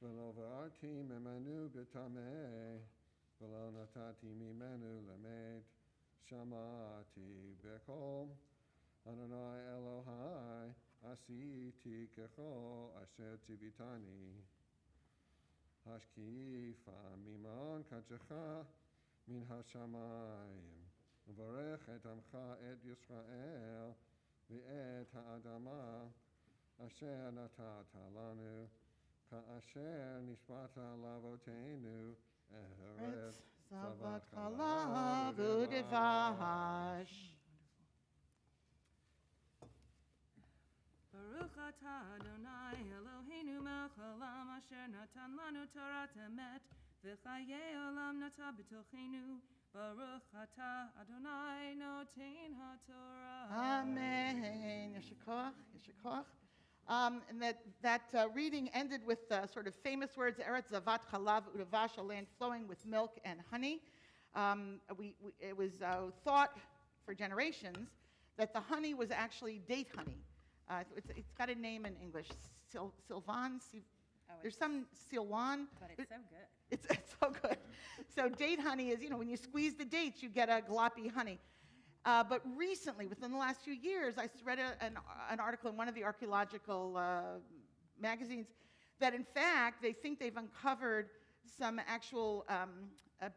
ולא וערתי ממנו בטמא, ולא נתתי ממנו למת. שמעתי בקול אדוני אלוהי, עשיתי ככל אשר ציוויתני. השקיפה ממעון קדשך מן השמיים, וברך את עמך את ישראל ואת האדמה אשר נתת לנו, כאשר נשבעת לאבותינו ארץ זבת חלב ודבש. Baruch atah Adonai Eloheinu melech haolam asher natan lanu Torat emet v'chayei olam nata b'tochenu. Baruch atah Adonai noten haTorah. Amen. Yeshua koach. And that reading ended with sort of famous words, Eretz Zavat Chalav Udavash, a land flowing with milk and honey. It was thought for generations that the honey was actually date honey. It's got a name in English, Sylvan. There's some Silwan. But it's so good. It's so good. So date honey is, when you squeeze the dates, you get a gloppy honey. But recently, within the last few years, I read an article in one of the archaeological magazines that, in fact, they think they've uncovered some actual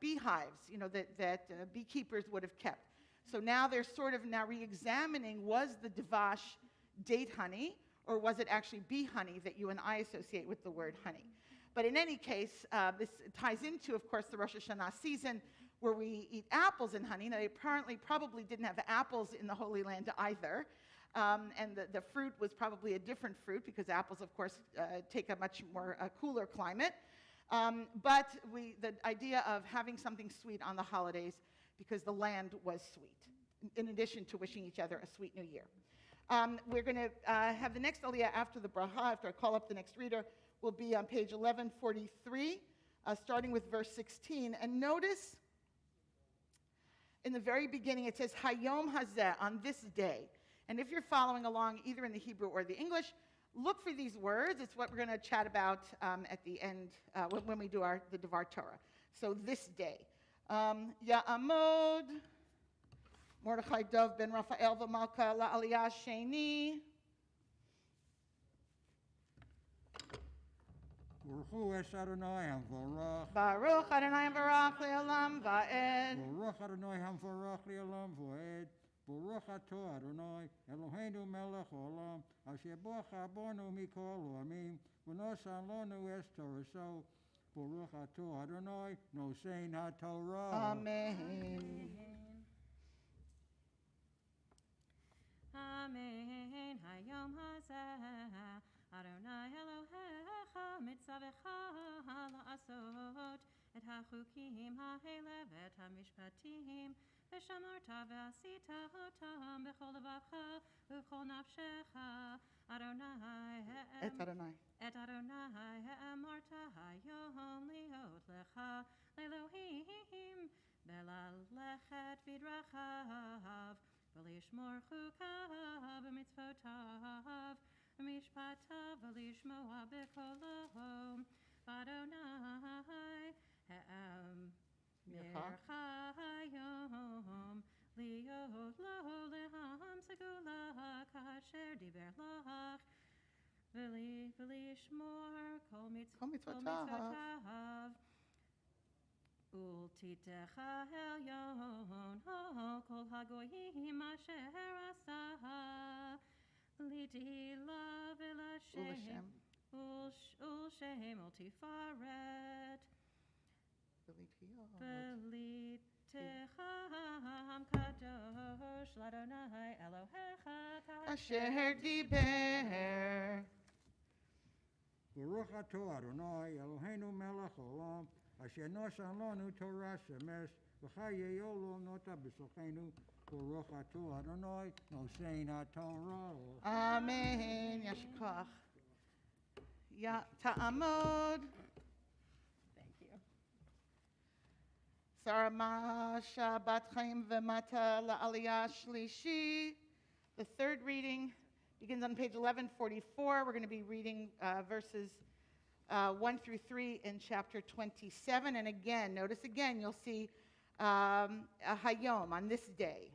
beehives, that beekeepers would have kept. So now they're sort of now re-examining, was the Devash date honey, or was it actually bee honey that you and I associate with the word honey? But in any case, this ties into, of course, the Rosh Hashanah season, where we eat apples and honey. Now, they apparently probably didn't have apples in the Holy Land either. And the fruit was probably a different fruit, because apples, of course, take a much more cooler climate. But the idea of having something sweet on the holidays, because the land was sweet, in addition to wishing each other a sweet new year. We're going to have the next aliyah after the bracha, after I call up the next reader, will be on page 1143, starting with verse 16. And notice, in the very beginning, it says, Hayom Hazeh, on this day. And if you're following along either in the Hebrew or the English, look for these words. It's what we're going to chat about at the end when we do the Devar Torah. So this day. Ya'amod, Mordechai Dov ben Raphael v'Malka la'aliyah sheni. Baruch es Adonai hamvarach. Baruch Adonai v'rach le'olam va'ed. Baruch Adonai hamvarach le'olam va'ed. Baruch atah Adonai Eloheinu melech haolam asher bocha bonu mikol ha'amim v'nosan lanu es toraso. Baruch atah Adonai nosein haTorah. Amen. Amen. Hayom hazeh Adonai Elohecha mitzavecha la'asot et hachukim ha'elev et hamishpatim v'shamarta v'asita otam b'chol levavcha v'chol nafshecha Adonai Et Adonai. et Adonai ha'amarta hayom liot lecha le'Elohim b'lalechet v'drachav v'lishmor chukav v'mitzvotav v'mishpatav v'lishmoa b'kolo v'Adonai mircha hayom liot lo leham segula kasher diber lach v'lishmor kol mitzvotav Ultitecha elyon kol hagoyim asher asa litila v'lashem ulshem ultifaret v'litecha kadosh l'Adonai Elohecha Asher diber. Baruch atah Adonai Eloheinu melech haolam asher nosan lanu Torah shemesh v'chayei olam nota b'sochenu. Baruch atah Adonai nosein haTorah. Amen. Yeshua. Ya ta'amod. Thank you. Sarama Shabbat Chaim v'mata la'aliyah shlishi. The third reading begins on page 1144. We're going to be reading verses 1 through 3 in chapter 27. And again, notice again, you'll see a hayom, on this day.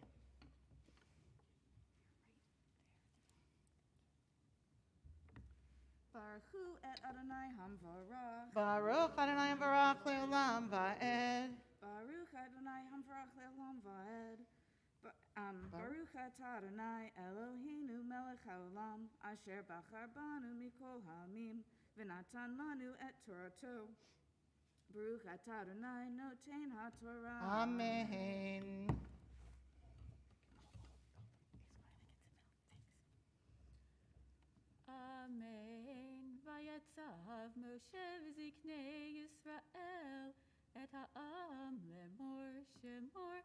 Baruch et Adonai hamvarach. Baruch Adonai Barak Leolam Va'ed. Baruch Adonai hamvarach le'olam va'ed. Baruch atah Adonai Eloheinu melech haolam asher bachar banu mikol ha'amim v'natan lanu et Torato. Baruch atah Adonai noten ha'torah. Amen. Amen. Vayatzav Moshe v'ziknei Yisrael et ha'am lemor shemor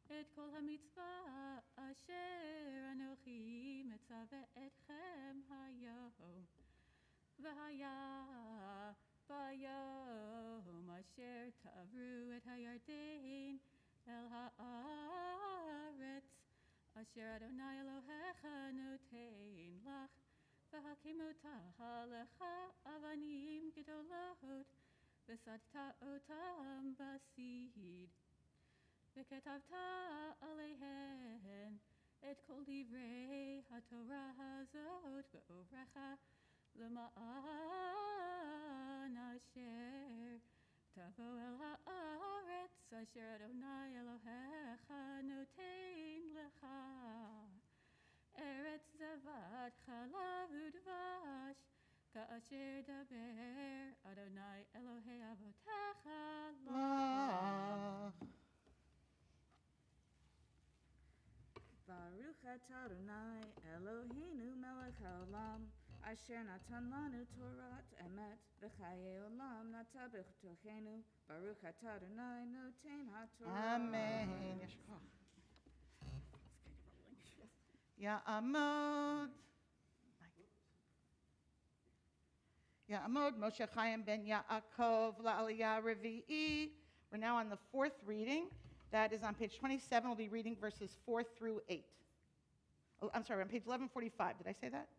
et kol hamitzvah asher anochi metzaveh etchem hayom. V'haya bayom asher tavru et hayarden el haaretz asher Adonai Elohecha noten lach. V'hakimotah lecha avanim gedolot v'sadta otam basid v'ketavta aleihen et kol divrei haTorah hazot v'ovrecha l'ma'an asher tavo el haaretz asher Adonai Elohecha noten lecha. Eretz zavat chalav udvash ka'asher daber Adonai Elohei avotecha lach. Baruch atah Adonai Eloheinu melech haolam asher natan lanu Torat emet v'chayei olam nata b'chtochenu. Baruch atah Adonai noten ha'torah. Amen. Ya'amod. Ya'amod Moshe Chaim ben Yaakov la'aliyah revi'i. We're now on the fourth reading. That is on page 27. We'll be reading verses 4 through 8. Oh, I'm sorry, on page 1145. Did I say that?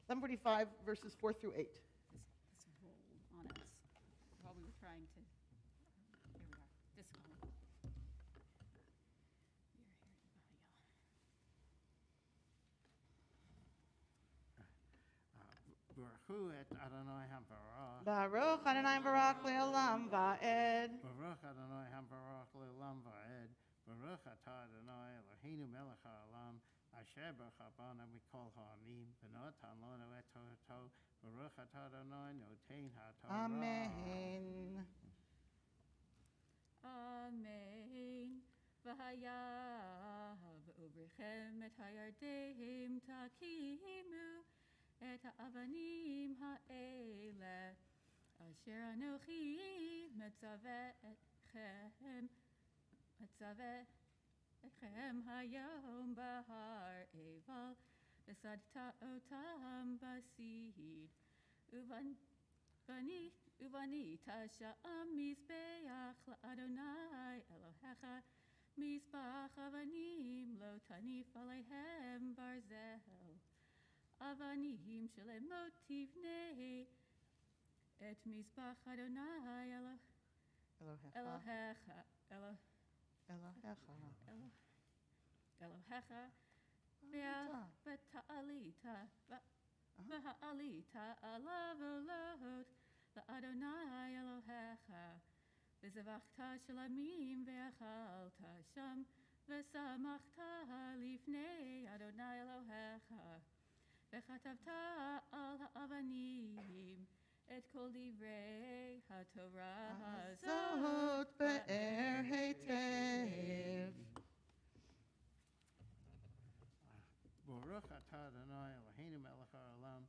1145 verses 4 through 8. This rolled on us while we were trying to. Here we are. This one. You're here. Baruch et Adonai hamvarach. Baruch Adonai Barak Leolam Va'ed. Baruch Adonai hamvarach le'olam va'ed. Baruch atah Adonai Eloheinu melech haolam asher bachar banu mikol ha'amim v'notan lanu et Torato. Baruch atah Adonai noten ha'torah. Amen. Amen. V'hayav obrechem et hayardeim takimu et ha'avanim ha'ele asher anochi metzaveh etchem hayom bahar eval v'sadta otam basid uvanita sha'am mizbeach la'Adonai Elohecha mizbach avanim lo tanif aleihem barzel avanim shelemot tivnei et mizbach Adonai Elohecha v'ha'alita alav olot la'Adonai Elohecha v'zavachta shalamim ve'achalta sham v'samachta lifnei Adonai Elohecha v'chatavta al ha'avanim et kol divrei haTorah hazot be'er heitev. Baruch atah Adonai Eloheinu melech haolam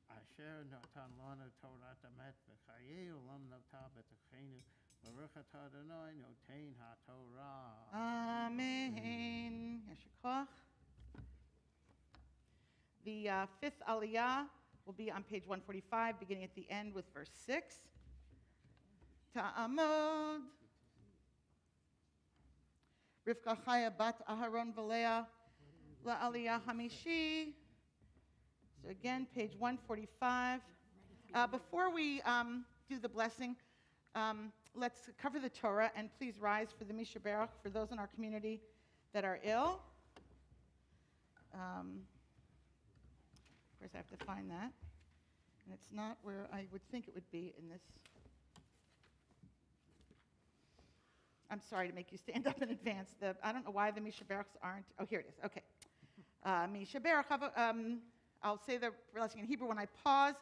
asher natan lanu Torat emet v'chayei olam nota b'tochenu. Baruch atah Adonai noten ha'torah. Amen. Yasher koach. The fifth aliyah will be on page 145, beginning at the end with verse 6. Ta'amod. Rivka Chaya bat Aharon v'Leah la'aliyah hamishi. So again, page 145. Before we do the blessing, let's cover the Torah, and please rise for the Misha Baruch for those in our community that are ill. Of course, I have to find that. And it's not where I would think it would be in this. I'm sorry to make you stand up in advance. I don't know why the Misha Baruchs aren't. Oh, here it is. Okay. Misha Baruch. I'll say the blessing in Hebrew when I pause.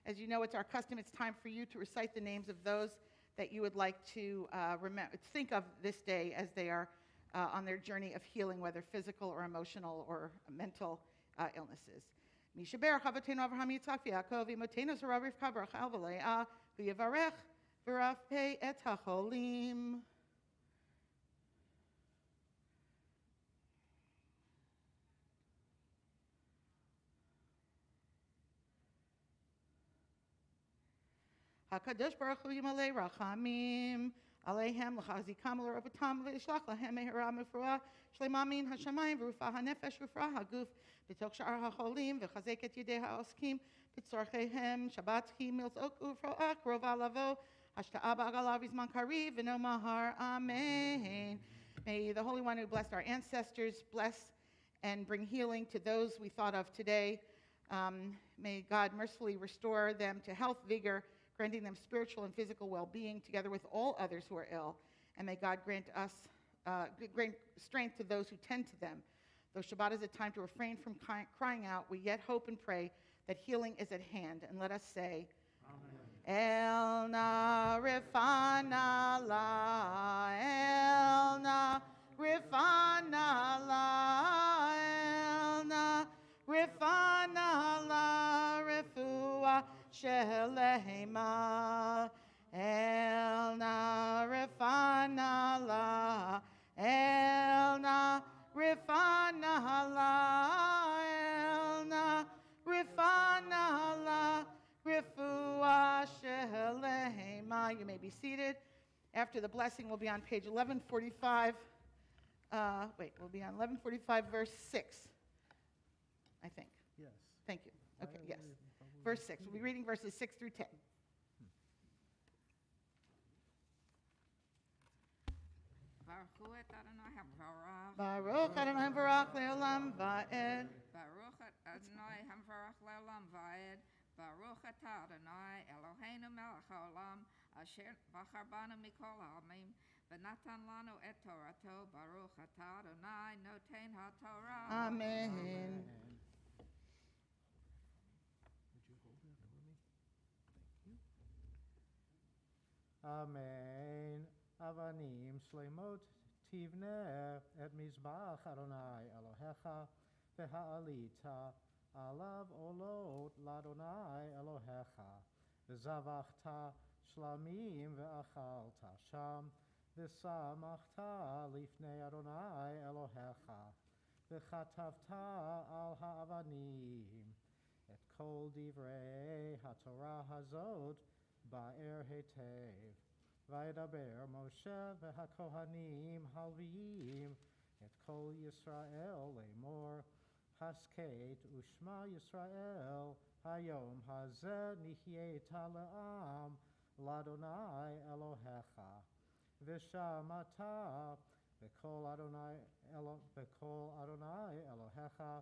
As you know, it's our custom. It's time for you to recite the names of those that you would like to think of this day as they are on their journey of healing, whether physical or emotional or mental illnesses. Misha Baruch Avotenu Avraham Yitzchak v'Yaakov Imotenu Sarah Rivka Barachal v'Leah v'Yivarech v'Rafei et hacholim. HaKadosh Baruch Hu Yimalei Rachamim Aleihem L'chazikam L'Robatam V'Yishlach Lahem Mehera Mefruah Shlema Min HaShamayim V'Rufa HaNefesh V'Fra HaGuf B'tok Sha'ar HaCholim V'Chazek Et Yidei HaOskim B'Tzorcheihem Shabbat Hi Milzok U'Fro'ah Krova Lavo Hashta'a Ba'agalav V'Zman Kariv V'No Mahar Amen. May the Holy One who blessed our ancestors bless and bring healing to those we thought of today. May God mercifully restore them to health, vigor, granting them spiritual and physical well-being together with all others who are ill. And may God grant strength to those who tend to them. Though Shabbat is a time to refrain from crying out, we yet hope and pray that healing is at hand. And let us say, El na rifana la, El na rifana la, El na rifana la, refuah Shelema, El na rifana la, El na rifana la, El na rifana la, refuah Shelema. You may be seated. After the blessing, we'll be on page 1145. We'll be on 1145, verse 6, I think. Yes. Thank you. Okay, yes. Verse 6. We'll be reading verses 6 through 10. Baruch Adonai Hamvarach. Baruch Adonai Hamvarach le'olam va'ed. Baruch Adonai Hamvarach le'olam va'ed. Baruch atah Adonai Eloheinu melech haolam asher bachar banu mikol ha'amim v'natan lanu et Torato. Baruch atah Adonai noten ha'torah. Amen. Would you hold that for me? Thank you. Amen. Avanim shlemot tivneh et mizbach Adonai Elohecha v'ha'alita alav olot l'Adonai Elohecha v'zavachta shlamim v'achalta sham v'samachta lifnei Adonai Elohecha v'chatavta al ha'avanim et kol divrei haTorah hazot ba'er hetev v'yidaber Moshe v'hakohanim halviim et kol Yisrael lemor Hasket ushma Yisrael hayom hazeh nihyeta le'am l'Adonai Elohecha v'shamata v'kol Adonai Elohecha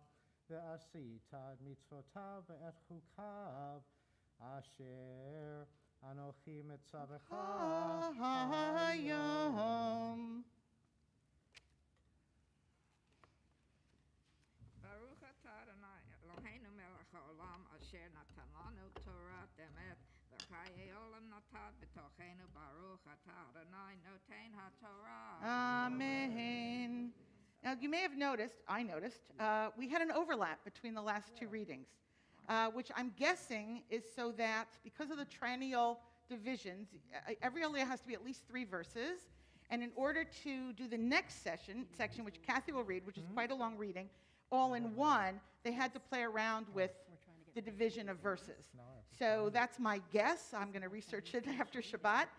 ve'asita et mitzvotav ve'et chukav asher anochi mitzavecha Hayom. Baruch atah Adonai Eloheinu melech haolam asher natan lanu Torah emet v'chayei olam natan b'tochenu. Baruch atah Adonai noten ha'torah. Amen. Now, you may have noticed, I noticed, we had an overlap between the last two readings, which I'm guessing is so that because of the triennial divisions, every aliyah has to be at least 3 verses. And in order to do the next section, which Kathy will read, which is quite a long reading, all in one, they had to play around with the division of verses. So that's my guess. I'm going to research it after Shabbat.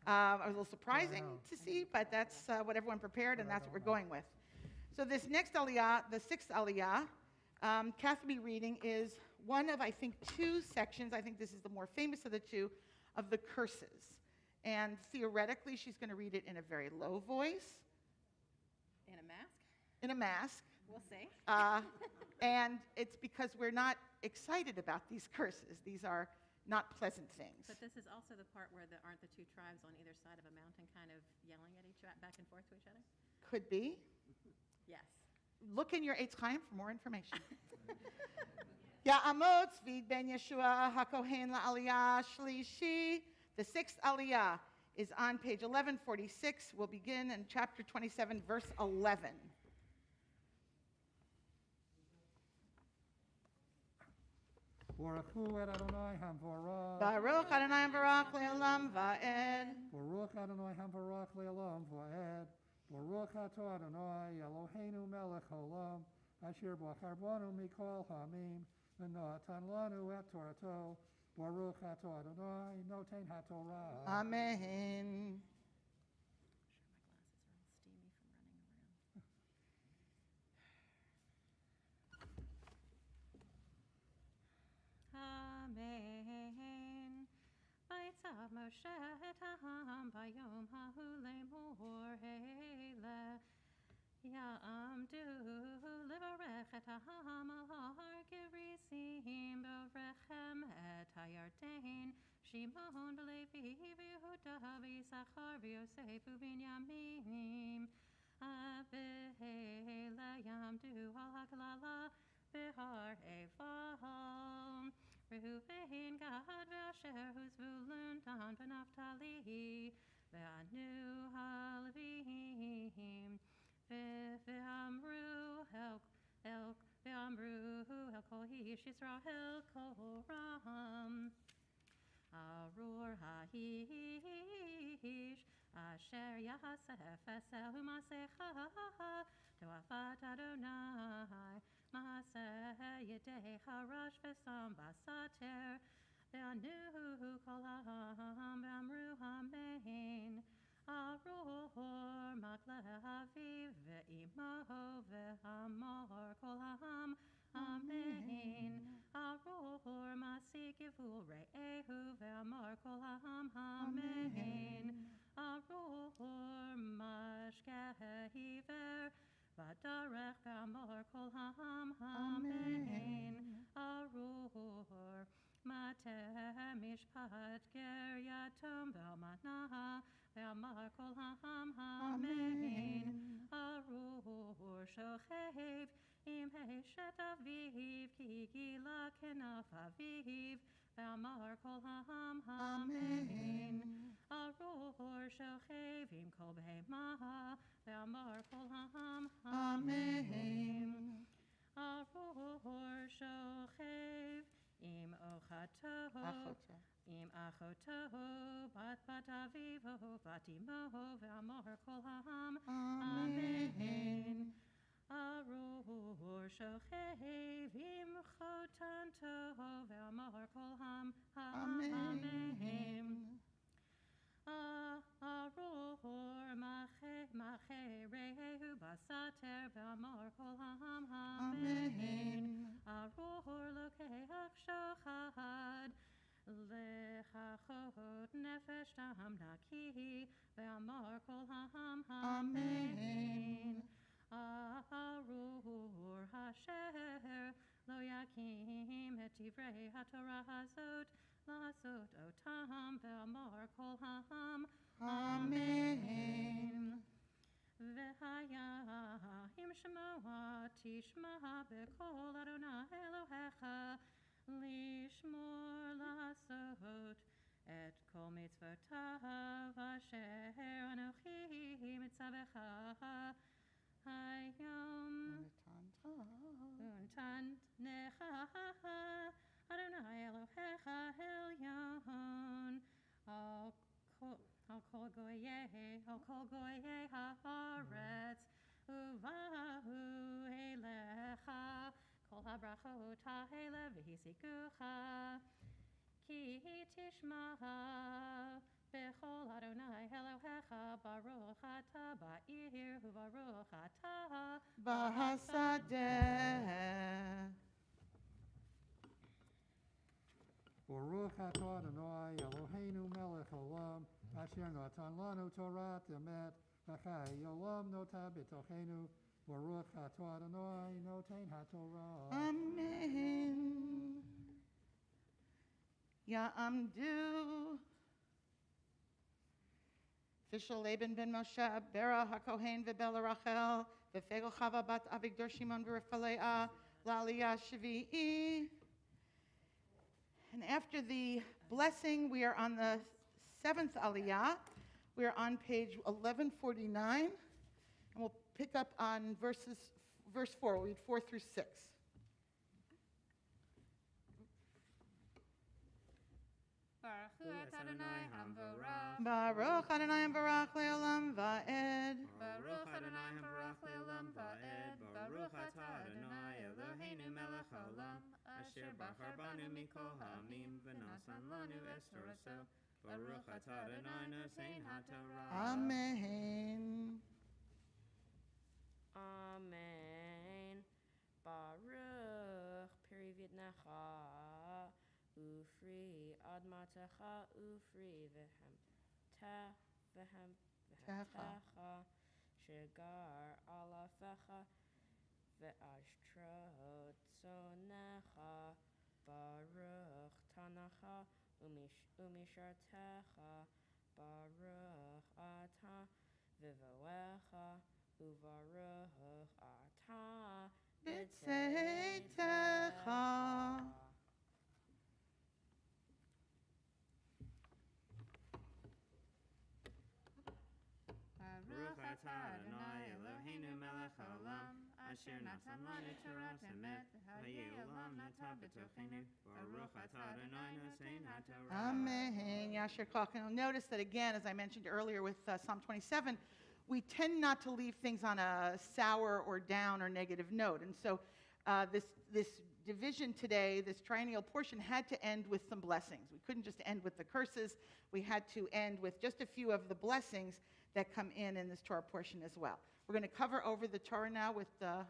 It was a little surprising to see, but that's what everyone prepared, and that's what we're going with. So this next aliyah, the 6th aliyah, Kathy will be reading is one of, I think, two sections, I think this is the more famous of the two, of the curses. And theoretically, she's going to read it in a very low voice, In a mask? in a mask. We'll see. And it's because we're not excited about these curses. These are not pleasant things. But this is also the part where aren't the two tribes on either side of a mountain kind of yelling at each other, back and forth to each other? Could be. Yes. Look in your Eitz Chaim for more information. Ya'amot tzvi ben Yeshua hakohen la'aliyah shlishi. The sixth aliyah is on page 1146. We'll begin in chapter 27, verse 11. Baruchu et Adonai hamvarach. Baruch Adonai Barak le'olam va'ed. Baruch Adonai hamvarach le'olam va'ed. Baruch ato Adonai Eloheinu melech haolam. Asher bachar banu mikol ha'amim. V'natan lanu et Torato. Baruch ato Adonai noten haTorah. Amen. Amen. Vayitzav Moshe et ha'am bayom hahu lemor hele. Ya'amdu livarech et ha'am al har gerisim b'rechem et hayarden. Shimon v'Levi v'Yehuda v'Yisachar v'Yosef v'Binyamin. Avehela yamdu al haglala v'har eval. Reuven, Gad, v'Asher, Zvulun, Dan, v'Naftali, v'Anu Halvim, v'Amru El Kol Ish Yisrael Kol Ram. Arur Ha'ish, Asher Yasef Esehu Masecha, To'afat Adonai, Maaseh Yedei Harash V'Sam Basater, Ve'anu Kol Ha'am V'Amru Amen. Arur Makle Aviv Ve'imo Ve'amor Kol Ha'am Amen. Arur Masik Yivul Re'ehu Ve'amor Kol Ha'am Amen. Arur Mashkeh Hiver V'darech Ve'amor Kol Ha'am Amen. Arur Mateh Mishpat Ger Yatom Ve'almanah Ve'amor Kol Ha'am Amen. Arur Shochev Im Heshet Aviv Ki Gila Kenaf Aviv Ve'amor Kol Ha'am Amen. Arur Shochev Im Kol Behemah Ve'amor Kol Ha'am Amen. Arur Shochev Im Ochato Im Achoto Bat Avivo Bat Imo Ve'amor Kol Ha'am Amen. Arur Shochev Im Chotanto Ve'amor Kol Ha'am Amen. Arur Macherehu Basater Ve'amor Kol Ha'am Amen. Arur Lokeach Shochad Lechachot Nefesh Tam Naki Ve'amor Kol Ha'am Amen. Arur Hasher Lo Yakim Et Divrei HaTorah Hazot Lasot Otam Ve'amor Kol Ha'am Amen. Ve'hayim Shemoah Tishma B'Kol Adonai Elohecha Lishmor Lasot Et Kol Mitzvotav Asher Anochi Mitzavecha Hayom Untan Necha Adonai Elohecha Elyon Al Kol Goyei Haaretz Uvahu Elecha Kol HaBrachot Ha'ele V'Hisikucha Ki Tishma B'Chol Adonai Elohecha Baruch Ata Ba'ir U'Baruch Ata B'Hasadeh. Baruch atah Adonai Eloheinu melech haolam, asher natan lanu Torah emet, v'chai olam nota b'tochenu. Baruch atah Adonai noten haTorah. Amen. Ya'amdu. Official Laban ben Moshe, Bera HaKohen v'Bela Rachel, v'Fegel Chava bat Avigdor Shimon v'Refalea, L'Aliyah Shvi'i. And after the blessing, we are on the 7th Aliyah. We are on page 1149, and we'll pick up on verse 4. We'll read 4 through 6. Baruch hu et Adonai hamvorach. Baruch Adonai Barach Le'olam Va'ed. Baruch Adonai hamvorach le'olam va'ed. Baruch atah Adonai Eloheinu melech haolam, asher bachar banu mikol ha'amim v'nasan lanu es Toraso. Baruch atah Adonai nosein haTorah. Amen. Amen. Baruch Perivit Necha Ufri Admatecha Ufri V'Techa Shegar Alafecha Ve'ashtrot Sonecha Baruch Tanacha Umishartecha Baruch Ata Vivoecha Uvaruch Ata B'tzeitecha. Baruch atah Adonai Eloheinu melech haolam, asher natan lanu Torah emet, v'chayei olam nata b'tochenu. Baruch atah Adonai nosein haTorah. Amen. Yasher Koch. And you'll notice that again, as I mentioned earlier with Psalm 27, we tend not to leave things on a sour or down or negative note. And so this division today, this triennial portion, had to end with some blessings. We couldn't just end with the curses. We had to end with just a few of the blessings that come in this Torah portion as well. We're going to cover over the Torah now with the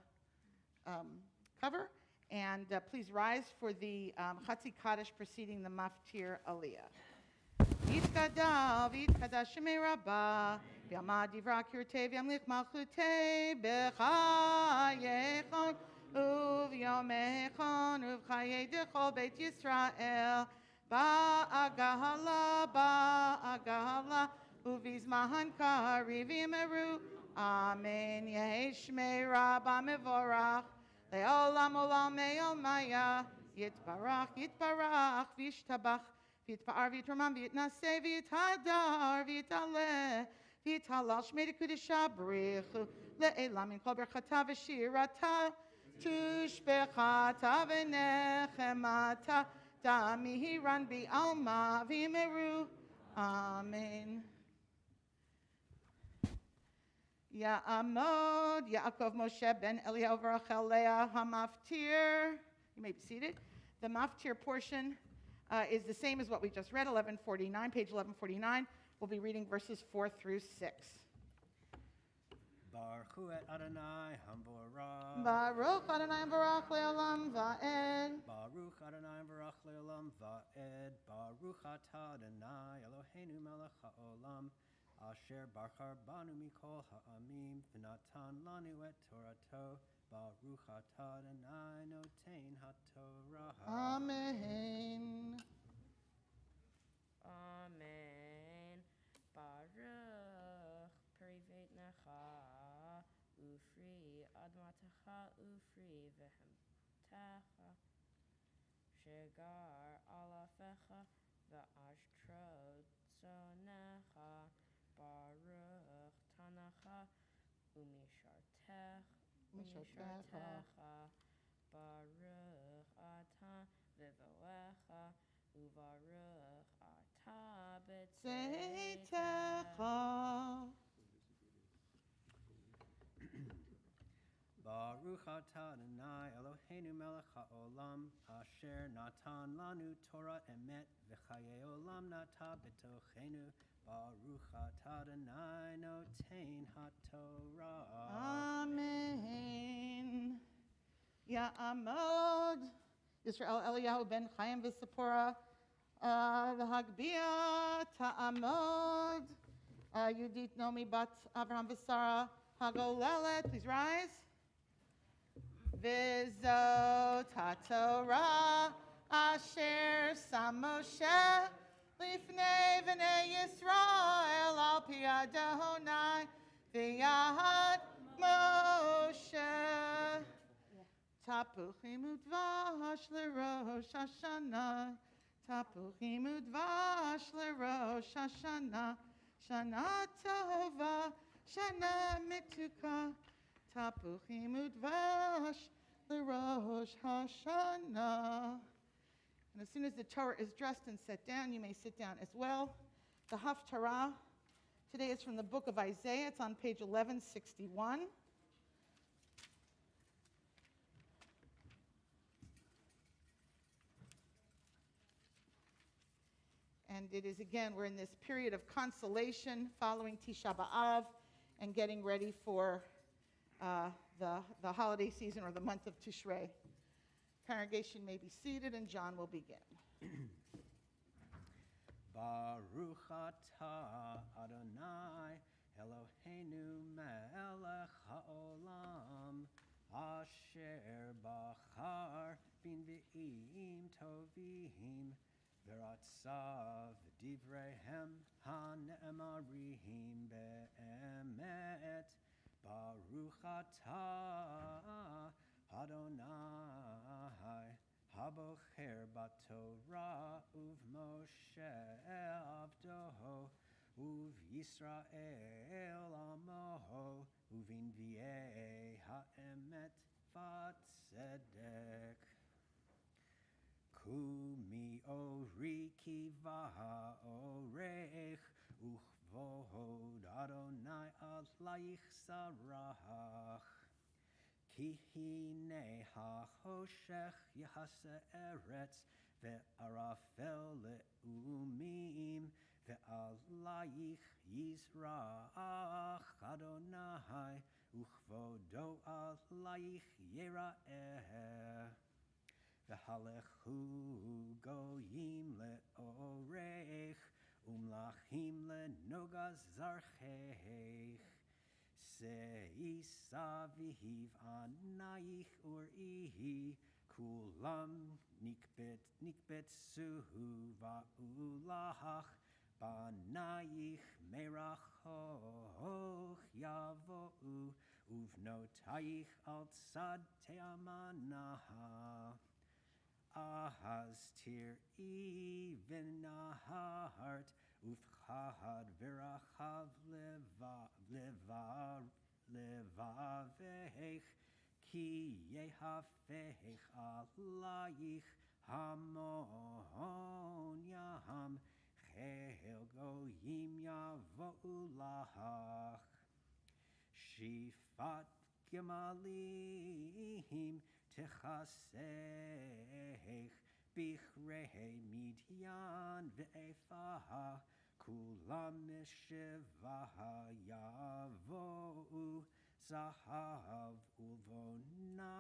cover. And please rise for the Chatzi Kaddish preceding the Maftir Aliyah. Yitkadal v'yitkadash shemei rabbah v'yamad divra kirtei v'yamlich malchutei b'chayechon u'v'yomechon u'v'chayei dechol beit Yisrael ba'agahala u'v'zmahan kariv yimeru. Amen. Yehi shmei rabbah mevorach le'olam olam me'olmaya yitbarach yitbarach v'yishtabach V'yitpa'ar v'yitromam v'yitnaseh v'yithadar v'yitaleh v'yitalal shmei dekudisha brichu le'elam min kol berchata v'shirata tushbechata v'nechemata damihiran bi'alma v'yimeru. Amen. Ya'amod Yaakov Moshe ben Eliyahu v'Rachel Leah hamaftir. You may be seated. The maftir portion is the same as what we just read, 1149, page 1149. We'll be reading verses 4 through 6. Baruch hu et Adonai hamvorach. Baruch Adonai Barach Le'olam Va'ed. Baruch Adonai Barach Le'olam Va'ed. Baruch atah Adonai Eloheinu melech haolam, asher bachar banu mikol ha'amim v'natan lanu et Torato. Baruch atah Adonai noten haTorah. Amen. Amen. Baruch Perivit Necha Ufri Admatecha Ufri V'Hemtecha Shegar Alafecha V'Ashtrot Sonecha Baruch Tanacha Umishartecha Baruch Ata Vivoecha Uvaruch Ata B'tzeitecha. Baruch atah Adonai Eloheinu melech haolam, asher natan lanu Torah emet v'chayei olam nata b'tochenu. Baruch atah Adonai noten haTorah. Amen. Ya'amod Yisrael Eliyahu ben Chaim v'Sipporah Hagbia ta'amod. Yudit Nomi bat Avraham V'Sara Hagolelet. Please rise. Vizot HaTorah Asher Sam Moshe Lifnei V'nei Yisrael Al Pi Adonai V'yad Moshe Tapuchim Udvash L'Rosh Hashanah Tapuchim Udvash L'Rosh Hashanah Shana Tova Shana Mituka Tapuchim Udvash L'Rosh Hashanah. And as soon as the Torah is dressed and set down, you may sit down as well. The Haftarah today is from the book of Isaiah. It's on page 1161. And it is, again, we're in this period of consolation following Tisha B'Av and getting ready for the holiday season or the month of Tishrei. Congregation may be seated and John will begin. Baruch atah Adonai Eloheinu melech haolam asher bachar bin v'im tovim v'ratzav divrehem hane'emarim be'emet Baruch atah Adonai Habocher b'Torah u'v'Moshe avdoho u'v'Yisrael amoho u'v'nviei ha'emet v'tzedek Kumi ori kiva orech uchvod Adonai alayich sarach Ki hine ha-hoshech yahase eretz ve'arafel le'umim ve'alayich yizrach Adonai uchvodo alayich yera'eh ve'halechu goyim le'orech umlachim le'noga zarchech Se'isaviv anayich urihi kulam nikbetsu va'ulach banayich merachoch yavo'u uvnotayich al tzad te'amanaha ahaz tir'i v'nahart ufchad v'rachav levavech ki yehafech alayich hamon yam chel goyim yavo'u lach shifat gemalim techasech bichrei midyan ve'efaha kulam mishivaha yavo'u zahav ulvona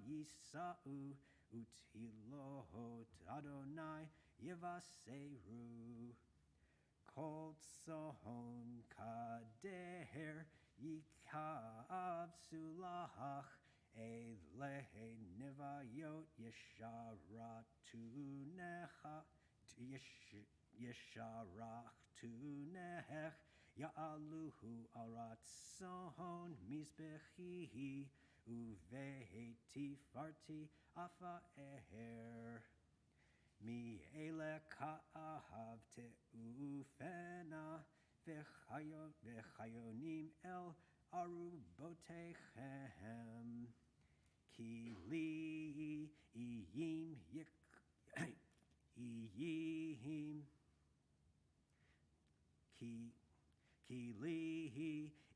yisa'u utilohot Adonai yevaseru kol tzohon kader yikav sulach Elehe nevayot yesharachtunech ya'aluhu aratson mizbechihi uve'eti farti afaer mi'ele ka'ahav te'ufena v'chayonim el arubotechem ki li iyim ki li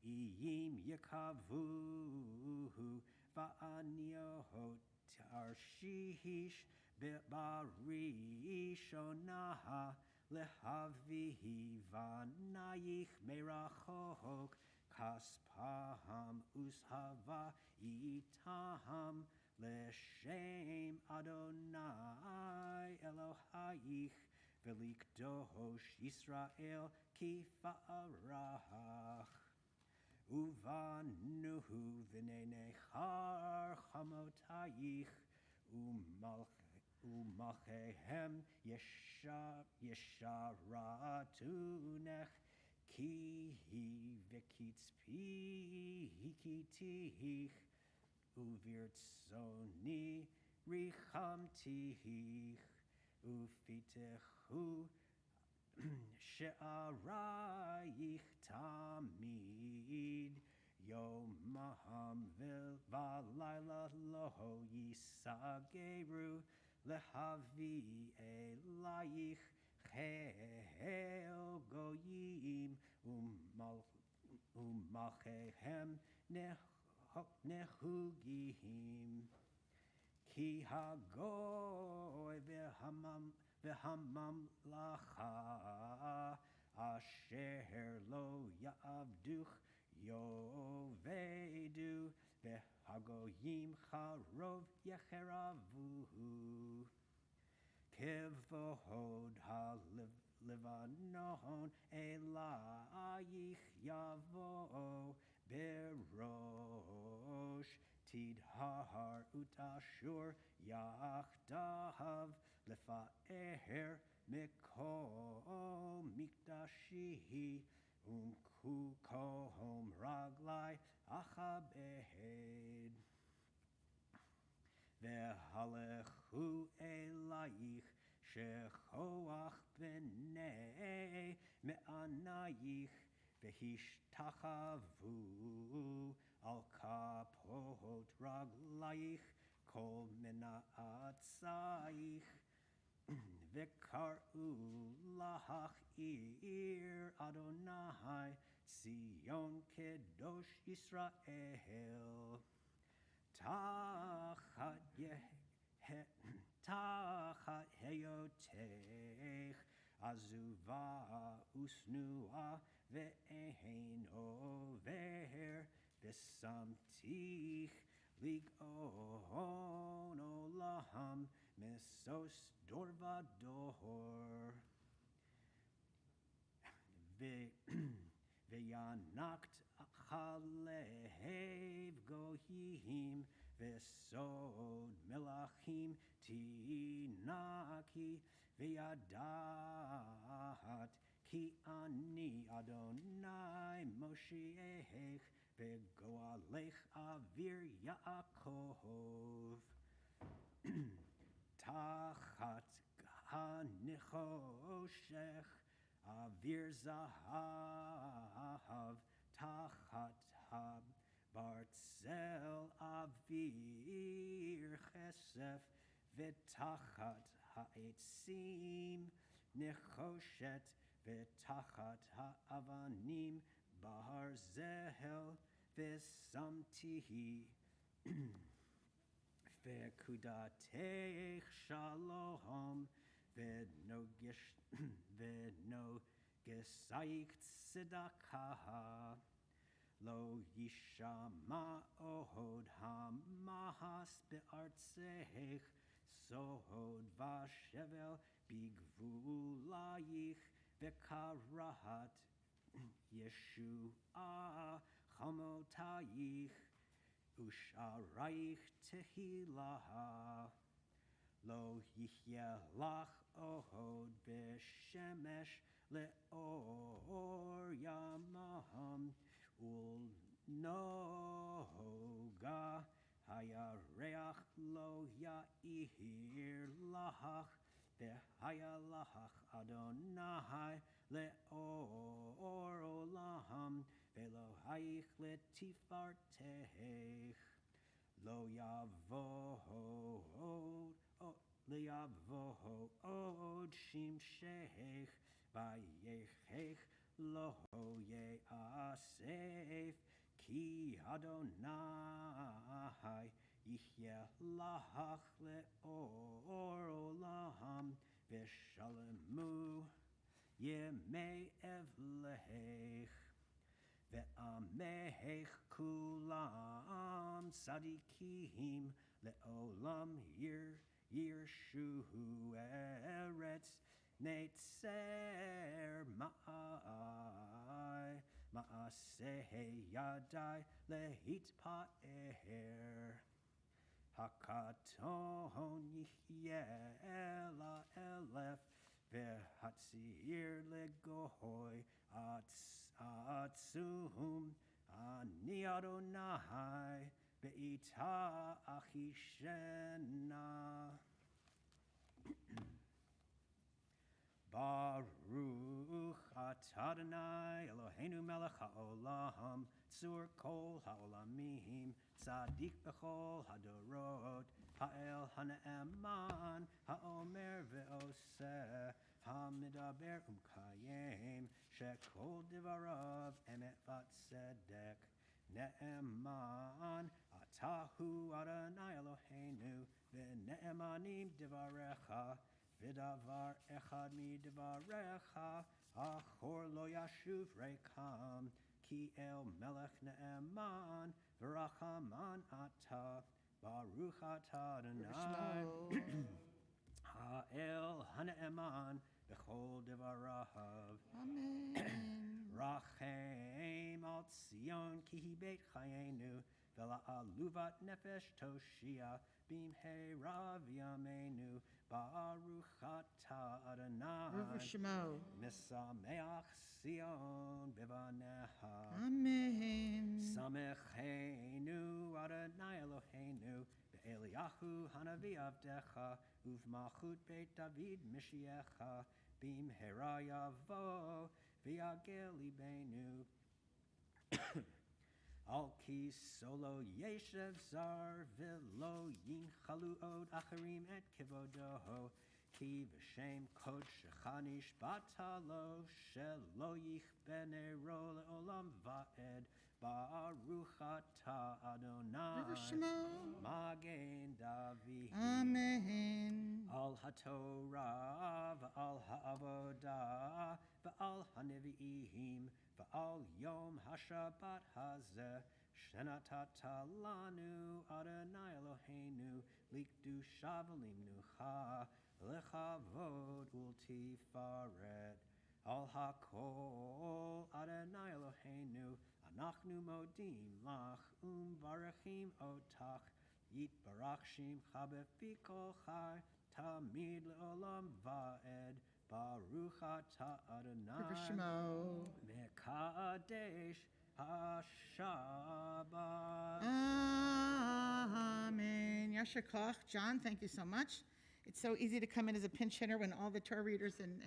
iyim yikavuhu va'aniyot tarshish be'barishonaha lehavihi vanayich merachok kaspaham ushava itaham leshem Adonai Elohayich Velikdosh Yisrael kifarach. Uvanuhu v'neinechar chamotayich umalchehem yesharatunech ki v'kitzpi hikitich uvirtsoni richamtich ufitechu she'arayich tamid yomaham v'layla lo yisageru lehavi elayich chel goyim umalchehem nehugihim ki hagoy v'hamamlacha asher lo ya'avduch yovedu v'hagoyim charov yecheravuhu kevohod halevanon elayich yavo berosh tidhar utashur yachdav lefaer mikol mikdashi kukohom raglai achabed vehalechu elayich shechoach b'nei me'anayich v'hishtachavu al kapot raglayich kol mena'atzayich v'kar'u lahach ir Adonai Zion kedosh Yisrael tachat heyotech azuva usnua ve'ein over v'samtich lig'on olam mesos dorvador ve'yanakt chalev goyim v'sod melachim tinaki ve'yadat ki ani Adonai Moshiach ve'goalech avir Yaakov tachat hanichoshech avir zahav tachat bartzel avir chesef v'tachat ha'etzim nechoshet v'tachat ha'avanim barzel v'samtihi v'kudatech shalom v'nogesayich tzedakah lo yishama ohod hamahas be'artzech sohod vashevel bigvulayich v'karahat Yeshua chamotayich usharayich tehilah lo yichelach ohod b'shemesh le'or yamaham ul noga hayareach lo ya'ir lach v'hayalach Adonai le'or olam ve'lohayich letifartech lo yavoho od shimshech vayechech lo ye'asef ki Adonai yichelach le'or olam v'shalemu yemei evlech ve'amech kulam tzadikim le'olam yirshu eretz Netzer ma'ai, ma'aseh yadai lehitpa'er. Hakaton yihye ela elef, vehatzir legohoi atzum, ani Adonai, be'ita achishena. Baruch atah Adonai Eloheinu melech haolam, tzur kol haolamim, tzadik bechol hadorot, ha'el ha'ne'eman, ha'omer ve'oseh, ha'medaber umkayem, shekol divarav emet v'tzedek. Ne'eman atahu Adonai Eloheinu, ve'ne'emanim divarecha, Vidavar echad mi divarecha, achor lo yashuv rekam, ki el melech ne'eman, v'rachaman ata, baruch atah Adonai, ha'el ha'ne'eman, b'chol divarav. Amen. Rachem al Tzion, ki hi beit chayenu, v'la'aluvat nefesh toshia, bimhera v'yameinu, Baruch atah Adonai, Ruach Shemo. Misameach Sion bivaneha. Amen. Samecheinu Adonai Eloheinu, be'Eliyahu hanavi avdecha, uv'malchut beit David Mishiecha, bimhera yavo, v'yagel libeinu. Al ki solo yeshev zar v'lo yinchalu od acharim et kivodoho, ki v'shem kod shechanish batalo shelo yichbene ro le'olam va'ed, baruch atah Adonai, Ruach Shemo. magen David. Amen. Al haTorah v'al ha'avodah v'al ha'nevi'im v'al yom ha'shabbat hazeh shenatata lanu Adonai Eloheinu likdusha v'limnucha lechavod ultifaret. Al hakol Adonai Eloheinu anachnu modim lach barachim otach yitbarach shimcha befi kol chai tamid le'olam va'ed. Baruch atah Adonai Ruach Shemo. mekadesh ha'shabbat. Amen. Yasher koach. John, thank you so much. It's so easy to come in as a pinch hitter when all the Torah readers and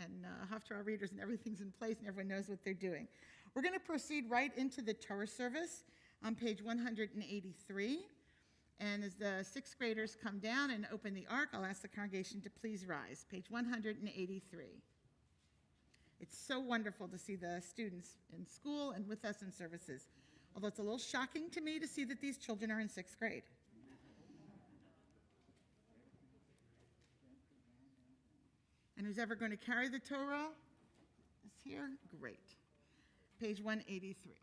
Haftarah readers and everything's in place and everyone knows what they're doing. We're going to proceed right into the Torah service on page 183. And as the sixth graders come down and open the ark, I'll ask the congregation to please rise. Page 183. It's so wonderful to see the students in school and with us in services, although it's a little shocking to me to see that these children are in sixth grade. And who's ever going to carry the Torah is here? Great. Page 183.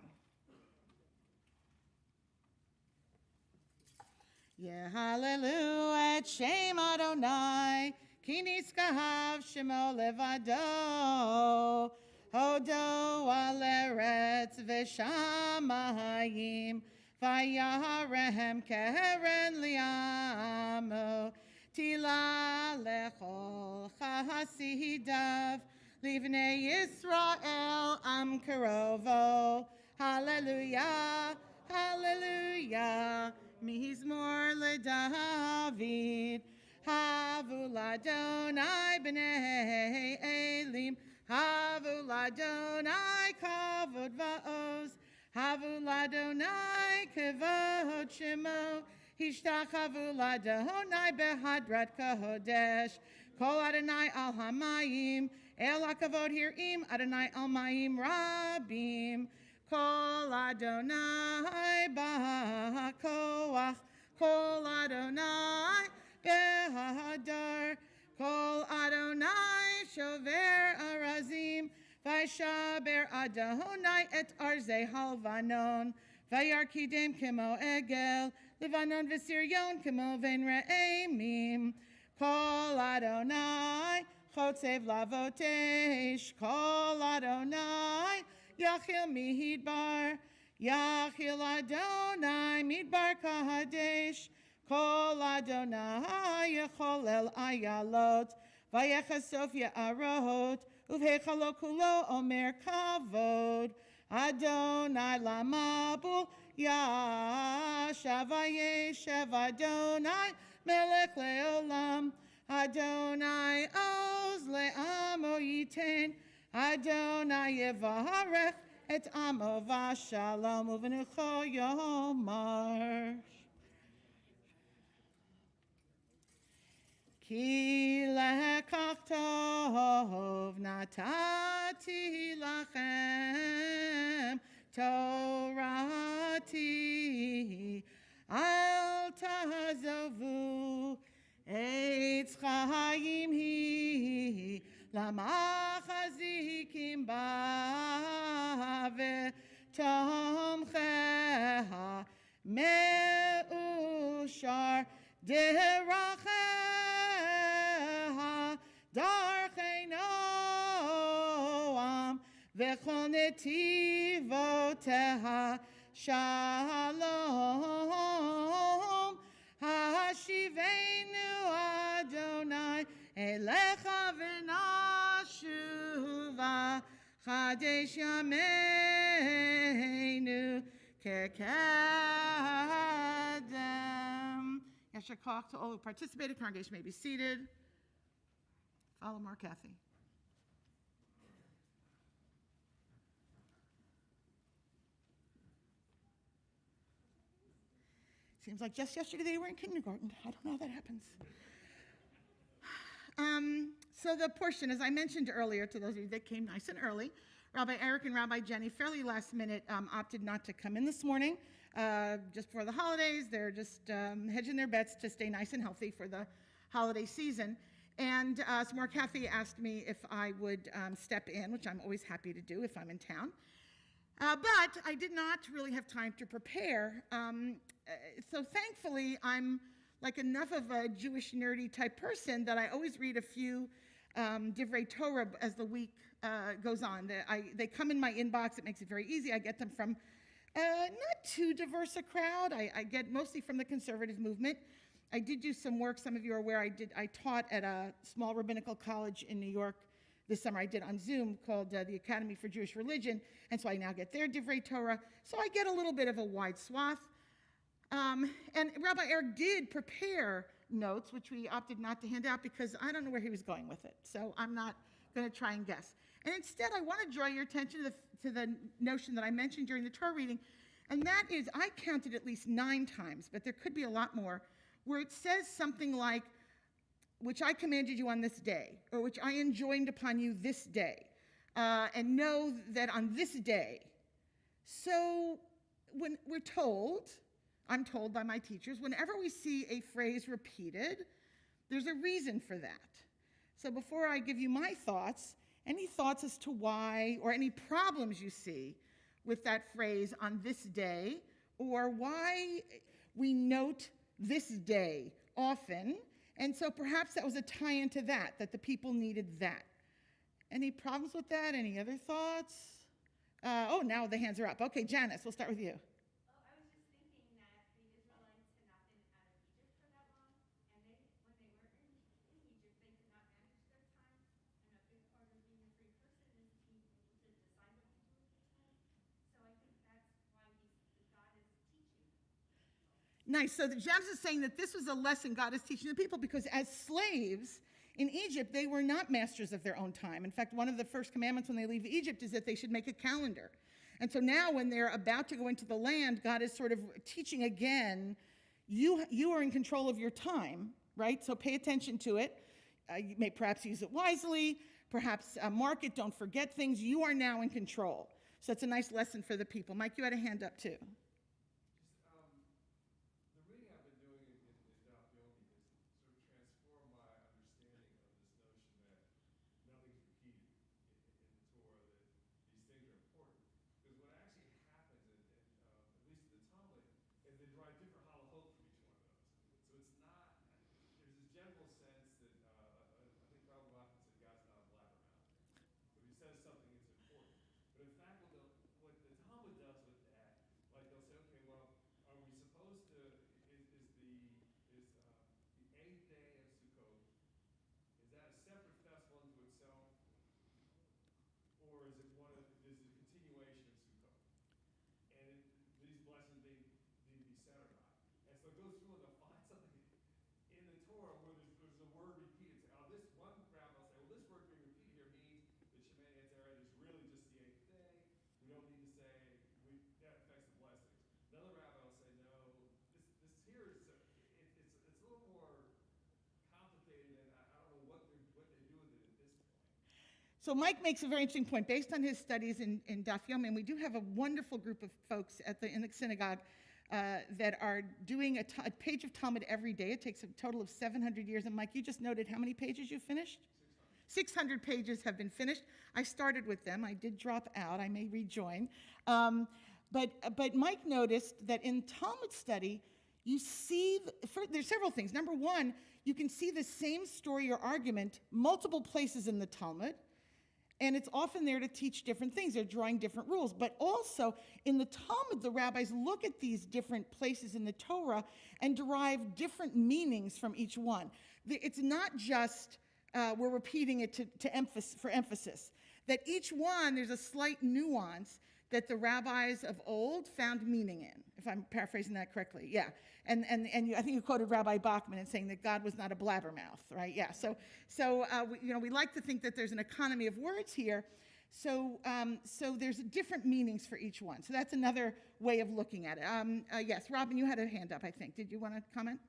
Hallelujah, et Shem Adonai, ki niskahav shemo levado, hodo al eretz v'shamayim, vayaharem keren li'amo, tila lechol chasidav, livnei Yisrael am karovo. Hallelujah, hallelujah. Mizmor leDavid, havu ladonai b'nei Elim, havu ladonai kavod va'oz, havu ladonai kavod shemo, hishtachavu ladonai behadrat kahodesh, kol Adonai al hamayim, el hakavod hirim, Adonai al mayim rabim, Kol Adonai ba'koach, Kol Adonai behadar, Kol Adonai shover arazim, Vaishaber Adonai et arze halvanon, Vayarkidem kemo egel, Levanon v'siryon kemo ven re'emim, Kol Adonai Chotzev lavotesh, kol Adonai, Yachil midbar, Yachil Adonai, midbar kahadesh, kol Adonai, Yecholel ayalot, Vayechasof ya'arot, Uvhechalo kulo omer kavod, Adonai lamabul, Yashav Vayeshev Adonai, Melech leolam, Adonai oz le'amo yiten, Adonai yevarech et amo v'shalom u'v'necho yomar. Ki lekach tov natati lachem torati al tazovu eitz chayim hi lamachazikim ba v'tomcheha meushar deracheha darchei noam v'chol netivoteha shalom hashivenu Adonai elecha v'nashuva chadesh yameinu kekedem. Yasher koach to all who participated. Congregation may be seated. Follow more, Kathy. Seems like just yesterday they were in kindergarten. I don't know how that happens. So the portion, as I mentioned earlier, to those of you that came nice and early, Rabbi Eric and Rabbi Jenny, fairly last minute, opted not to come in this morning. Just before the holidays, they're just hedging their bets to stay nice and healthy for the holiday season. And so Mark Kathy asked me if I would step in, which I'm always happy to do if I'm in town. But I did not really have time to prepare. So thankfully, I'm like enough of a Jewish nerdy type person that I always read a few Divrei Torah as the week goes on. They come in my inbox. It makes it very easy. I get them from not too diverse a crowd. I get mostly from the conservative movement. I did do some work. Some of you are aware I taught at a small rabbinical college in New York this summer. I did on Zoom called the Academy for Jewish Religion, and so I now get their Divrei Torah. So I get a little bit of a wide swath. And Rabbi Eric did prepare notes, which we opted not to hand out because I don't know where he was going with it. So I'm not going to try and guess. And instead, I want to draw your attention to the notion that I mentioned during the Torah reading, and that is, I counted at least 9 times, but there could be a lot more, where it says something like, which I commanded you on this day, or which I enjoined upon you this day, and know that on this day. So when we're told, I'm told by my teachers, whenever we see a phrase repeated, there's a reason for that. So before I give you my thoughts, any thoughts as to why, or any problems you see with that phrase on this day, or why we note this day often, and so perhaps that was a tie-in to that the people needed that. Any problems with that? Any other thoughts? Now the hands are up. Okay, Janice, we'll start with you. I was just thinking that the Israelites had not been out of Egypt for that long, and when they were in Egypt, they could not manage their time, and a big part of being a free person is being able to decide what to do with your time. So I think that's why God is teaching. Nice. So James is saying that this was a lesson God is teaching the people because as slaves in Egypt, they were not masters of their own time. In fact, one of the first commandments when they leave Egypt is that they should make a calendar. And so now when they're about to go into the land, God is sort of teaching again, you are in control of your time, right? So pay attention to it. You may perhaps use it wisely, perhaps mark it, don't forget things. You are now in control. So it's a nice lesson for the people. Mike, you had a hand up too. So Mike makes a very interesting point. Based on his studies in Daf Yomi, and we do have a wonderful group of folks in the synagogue that are doing a page of Talmud every day. It takes a total of 700 years. And Mike, you just noted how many pages you finished? 600 pages have been finished. I started with them. I did drop out. I may rejoin. But Mike noticed that in Talmud study, you see, there's several things. Number one, you can see the same story or argument multiple places in the Talmud, and it's often there to teach different things. They're drawing different rules. But also, in the Talmud, the rabbis look at these different places in the Torah and derive different meanings from each one. It's not just we're repeating it for emphasis. That each one, there's a slight nuance that the rabbis of old found meaning in, if I'm paraphrasing that correctly. Yeah. And I think you quoted Rabbi Bachman in saying that God was not a blabbermouth, right? Yeah. So we like to think that there's an economy of words here. So there's different meanings for each one. So that's another way of looking at it. Yes, Robin, you had a hand up, I think. Did you want to comment?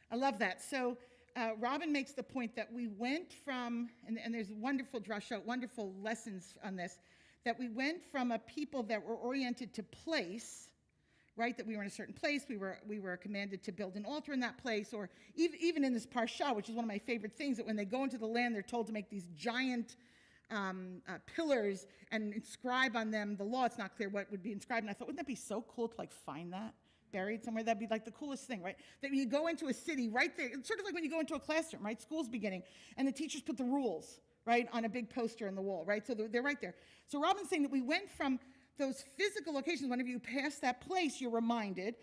I love that. So Robin makes the point that we went from, and there's wonderful drasha, wonderful lessons on this, that we went from a people that were oriented to place, right? That we were in a certain place, we were commanded to build an altar in that place, or even in this parsha, which is one of my favorite things, that when they go into the land, they're told to make these giant pillars and inscribe on them the law. It's not clear what would be inscribed, and I thought, wouldn't that be so cool to find that buried somewhere? That'd be like the coolest thing, right? That when you go into a city, right there, it's sort of like when you go into a classroom, right? School's beginning, and the teachers put the rules, right, on a big poster on the wall, right? So they're right there. So Robin's saying that we went from those physical locations. Whenever you pass that place, you're reminded,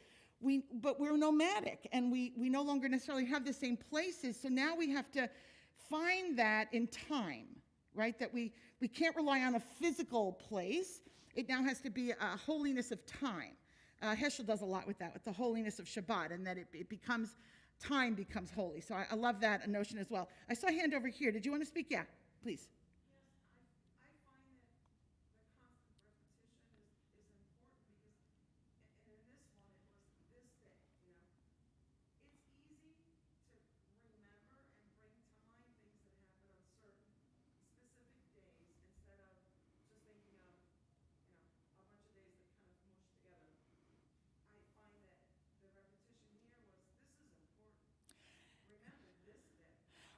but we're nomadic, and we no longer necessarily have the same places. So now we have to find that in time, right? That we can't rely on a physical place. It now has to be a holiness of time. Heschel does a lot with that, with the holiness of Shabbat, and that time becomes holy. So I love that notion as well. I saw a hand over here. Did you want to speak? Yeah, please.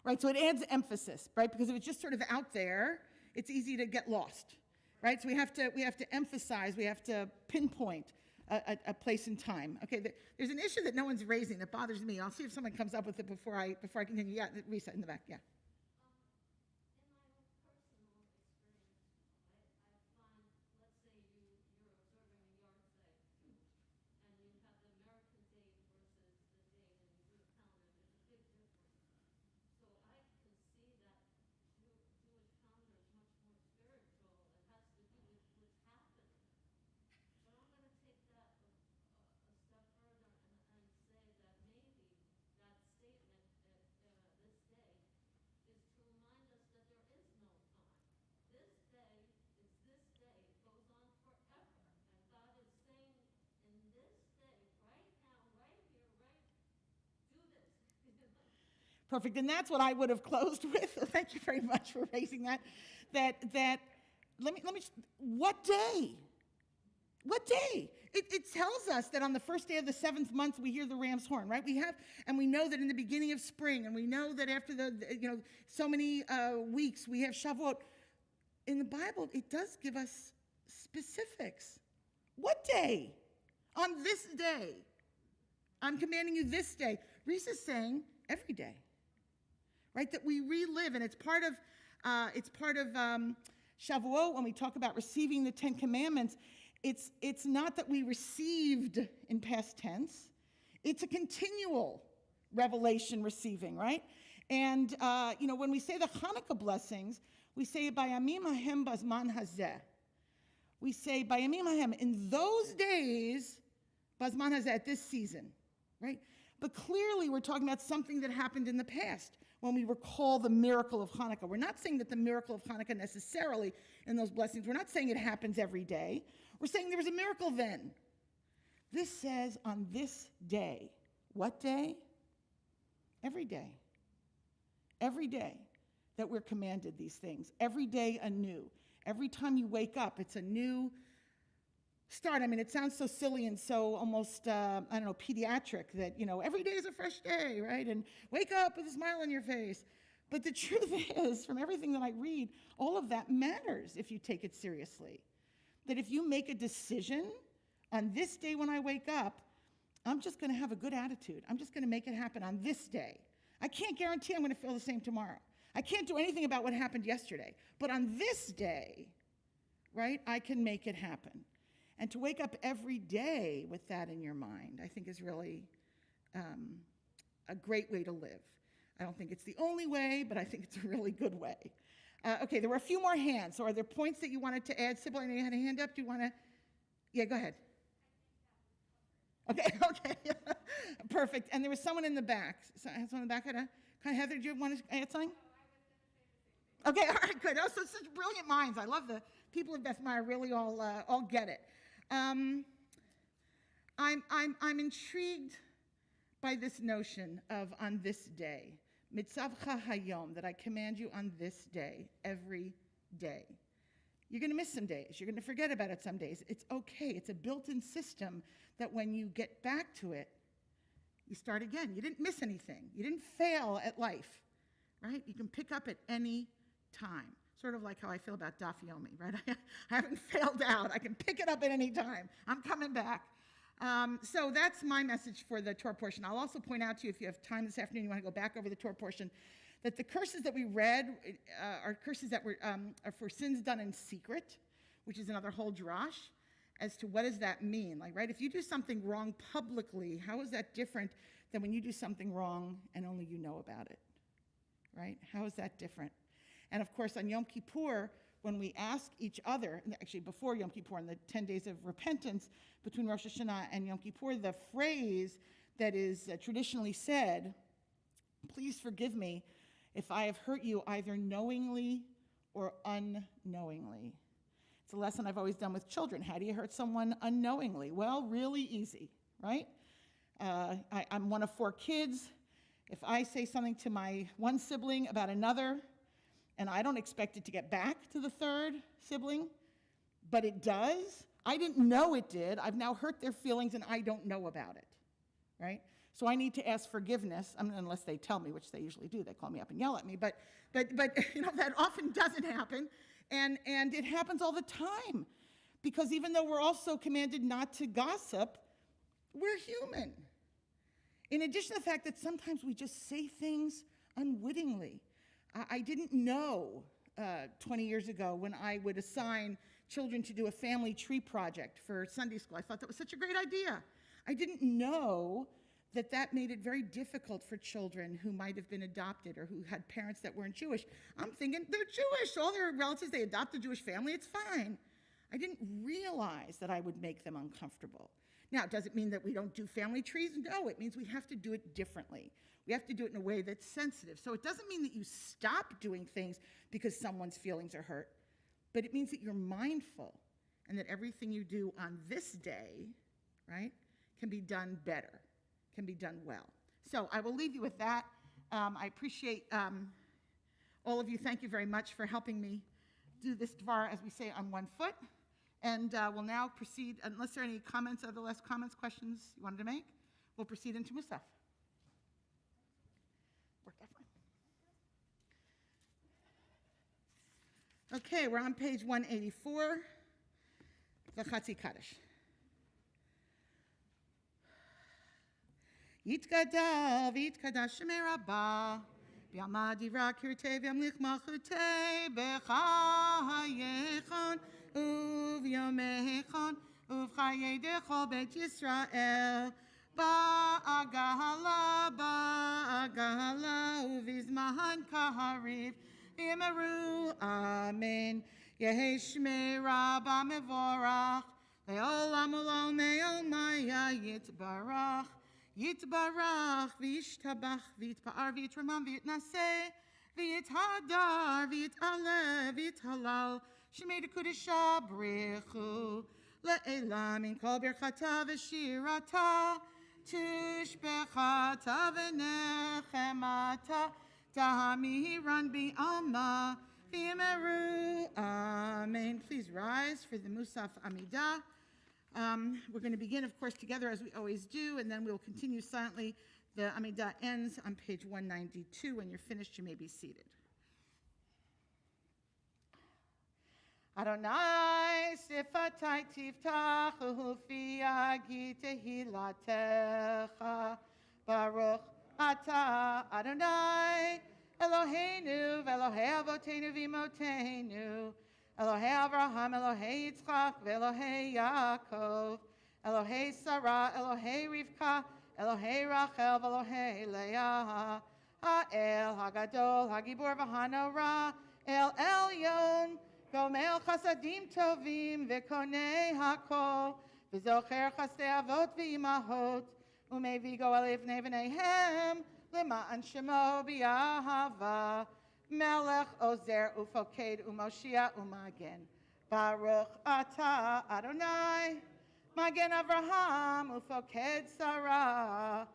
Right, so it adds emphasis, right? Because if it's just sort of out there, it's easy to get lost, right? So we have to emphasize, we have to pinpoint a place and time. Okay, there's an issue that no one's raising that bothers me. I'll see if someone comes up with it before I continue. Yeah, Risa in the back. Yeah. Perfect, and that's what I would have closed with. Thank you very much for raising that. Let me. What day? What day? It tells us that on the first day of the 7th month we hear the ram's horn, right? And we know that in the beginning of spring, and we know that after so many weeks we have Shavuot. In the Bible, it does give us specifics. What day? On this day. I'm commanding you this day. Reese is saying every day. Right, that we relive, and it's part of It's part of Shavuot when we talk about receiving the Ten Commandments. It's not that we received in past tense. It's a continual revelation receiving, right? And, when we say the Hanukkah blessings, we say, Bayamim hahem bazman hazeh. We say, Bayamim hahem, in those days, bazman hazeh, at this season, right? But clearly we're talking about something that happened in the past when we recall the miracle of Hanukkah. We're not saying that the miracle of Hanukkah necessarily in those blessings, we're not saying it happens every day. We're saying there was a miracle then. This says on this day. What day? Every day. Every day that we're commanded these things. Every day anew. Every time you wake up, it's a new start. I mean, it sounds so silly and so almost, pediatric that, every day is a fresh day, right? And wake up with a smile on your face. But the truth is, from everything that I read, all of that matters if you take it seriously. That if you make a decision on this day when I wake up, I'm just going to have a good attitude. I'm just going to make it happen on this day. I can't guarantee I'm going to feel the same tomorrow. I can't do anything about what happened yesterday. But on this day, right, I can make it happen. And to wake up every day with that in your mind, I think is really a great way to live. I don't think it's the only way, but I think it's a really good way. Okay, there were a few more hands. So are there points that you wanted to add? Sybil, I know you had a hand up. Do you want to? Yeah, go ahead. Okay. Perfect. And there was someone in the back. Someone in the back had Heather, do you want to add something? Okay, all right, good. Oh, so such brilliant minds. I love the people of Beth Meyer really all get it. I'm intrigued by this notion of on this day, mitzavcha hayom, that I command you on this day, every day. You're going to miss some days. You're going to forget about it some days. It's okay. It's a built-in system that when you get back to it, you start again. You didn't miss anything. You didn't fail at life, right? You can pick up at any time. Sort of like how I feel about Daf Yomi, right? I haven't failed out. I can pick it up at any time. I'm coming back. So that's my message for the Torah portion. I'll also point out to you, if you have time this afternoon, you want to go back over the Torah portion, that the curses that we read are curses that are for sins done in secret, which is another whole drash as to what does that mean. Like, right, if you do something wrong publicly, how is that different than when you do something wrong and only you know about it, right? How is that different? And of course, on Yom Kippur, when we ask each other, actually before Yom Kippur, in the 10 days of repentance between Rosh Hashanah and Yom Kippur, the phrase that is traditionally said, please forgive me if I have hurt you either knowingly or unknowingly. It's a lesson I've always done with children. How do you hurt someone unknowingly? Well, really easy, right? I'm one of 4 kids. If I say something to my one sibling about another, and I don't expect it to get back to the third sibling, but it does, I didn't know it did. I've now hurt their feelings, and I don't know about it, right? So I need to ask forgiveness, unless they tell me, which they usually do. They call me up and yell at me, but that often doesn't happen. And it happens all the time, because even though we're also commanded not to gossip, we're human. In addition to the fact that sometimes we just say things unwittingly. I didn't know 20 years ago when I would assign children to do a family tree project for Sunday school. I thought that was such a great idea. I didn't know that made it very difficult for children who might have been adopted or who had parents that weren't Jewish. I'm thinking, they're Jewish. All their relatives, they adopt a Jewish family. It's fine. I didn't realize that I would make them uncomfortable. Now, does it mean that we don't do family trees? No, it means we have to do it differently. We have to do it in a way that's sensitive. So it doesn't mean that you stop doing things because someone's feelings are hurt, but it means that you're mindful and that everything you do on this day, right, can be done better, can be done well. So I will leave you with that. I appreciate all of you. Thank you very much for helping me do this Dvar, as we say, on one foot. And we'll now proceed, unless there are any comments, other last comments, questions you wanted to make, we'll proceed into Musaf. Okay, we're on page 184, the Chatzi Kaddish. Yitkadav, Yitkadav Shemei Rabbah, Bi'alma divra kirtei v'yamlich malchutei b'chayechon u'v'yomechon u'v'chayei dechol beit Yisrael ba'agala u'vizman kahariv v'yemeru amen Yehi shmei rabba mevorach le'olam u'lom me'omaya yitbarach Yitbarach, v'yishtabach, v'yitpa'ar, v'yitramam, v'yitnaseh, v'yithadar, v'yitaleh, v'yithalal, shemei dekudesha brichu, le'elam, in kol birchata v'shirata, tushbechata v'nechemata, tahamiran bi'alma, v'yemeru, amen. Please rise for the Musaf Amidah. We're going to begin, of course, together as we always do, and then we'll continue silently. The Amidah ends on page 192. When you're finished, you may be seated. Adonai sifatai tiftach ufi agi tehilatecha Baruch ata Adonai Eloheinu v'Elohei avotenu v'imotenu Elohei Avraham, Elohei Yitzchak, Elohei Yaakov, Elohei Sarah, Elohei Rivka, Elohei Rachel, Elohei Leah, Ha'el, Hagadol, Hagibor v'Hanora, El Elyon, Gomel Chasadim Tovim, V'konei Hakol, V'zocher Chasdei Avot v'Imahot, Umevi Goel Ivnei V'neihem, L'ma'an Shemo B'Yahava, Melech Ozer Ufoked Umoshia Umagen Baruch Ata Adonai Magen Avraham Ufoked Sarah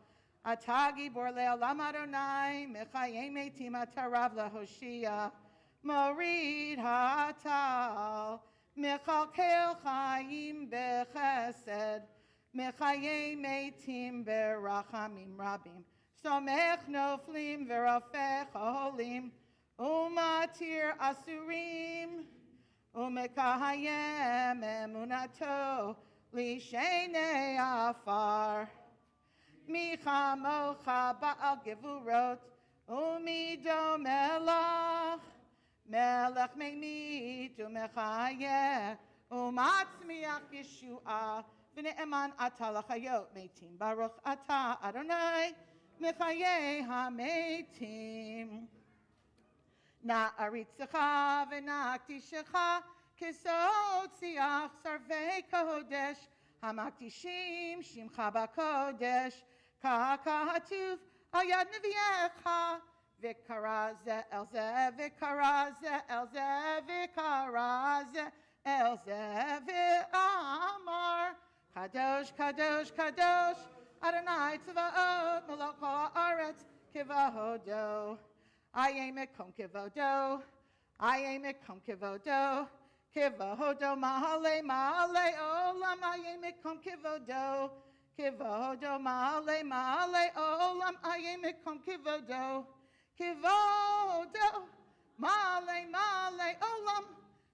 Ata Gibor Le'olam Adonai Mechayei Meitim Atarav LaHoshia Morid Hatal Mechalkel Chaim Bechesed Mechayei Meitim Berachamim Rabim Somech Noflim Verafech Holim Umatir Asurim, Umekahayem Emunato, Lishene Afar, Michamocha Baal Gevurot, Umido Melach, Melech Meimit, Umechayeh, Umatzmiach Yeshua, V'ne'eman Atalachayot Meitim, Baruch Ata Adonai, Mechayeh HaMeitim. Na'aritzecha v'na'aktishecha kisot siach sarvei kodesh hamaktishim shimcha b'kodesh ka'hatuf al yad neviecha v'kara ze el ze v'kara ze el ze v'kara ze el ze v'amar kadosh kadosh kadosh Adonai tzvaot melech kol haaretz kivahodo I mekom kivodo, I mekom kivodo, kivodo mahale mahale olam, I mekom kivodo, kivodo mahale mahale olam, I mekom kivodo, kivodo mahale mahale olam,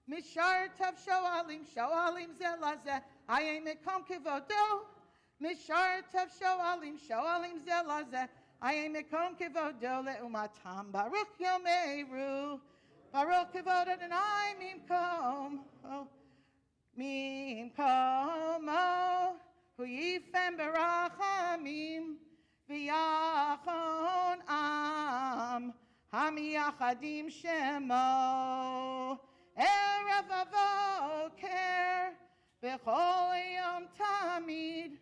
mishar tav shoalim shoalim zelazeh, I mekom kivodo, mishar tav shoalim shoalim zelazeh. I am a kom kivodo leumatam Baruch Yomeru Baruch kivodo Adonai mimkom mimkom hu yifem berachamim v'yachon am hamiyachadim shemo erev avoker v'chol yom tamid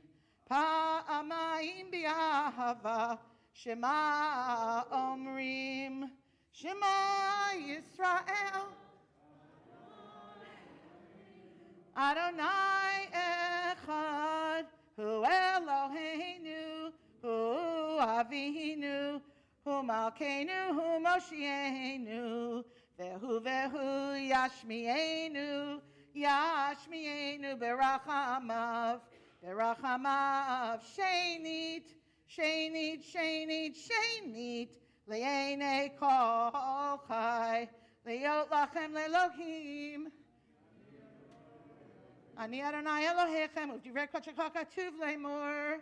pa'amayim b'ahava Shema Omrim, Shema Yisrael, Adonai Echad, Hu Eloheinu, Hu Avinu, Hu Malkeinu, Hu Moshienu, Vehu Yashmienu, Yashmienu Berachamav, Berachamav Shenit, Shenit, Shenit, Shenit, Le'enei Kol Chai, Le'yot Lachem Le'Elohim. Ani Adonai Elohechem, U'divrei Kodesh Katuv Le'mor.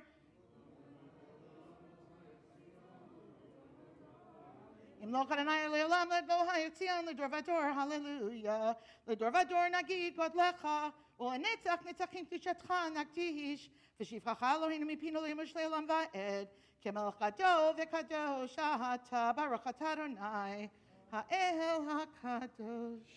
Imloch Adonai le'olam le'bo ha'yotzion l'dor v'dor, hallelujah. L'dor v'dor nagid godlecha, u'anetzach netzachim tishatcha nagdish, v'shivchacha Eloheinu mipinu le'imosh le'olam va'ed, kemelech gadol v'kadosh ata, baruch atah Adonai, ha'el ha'kadosh.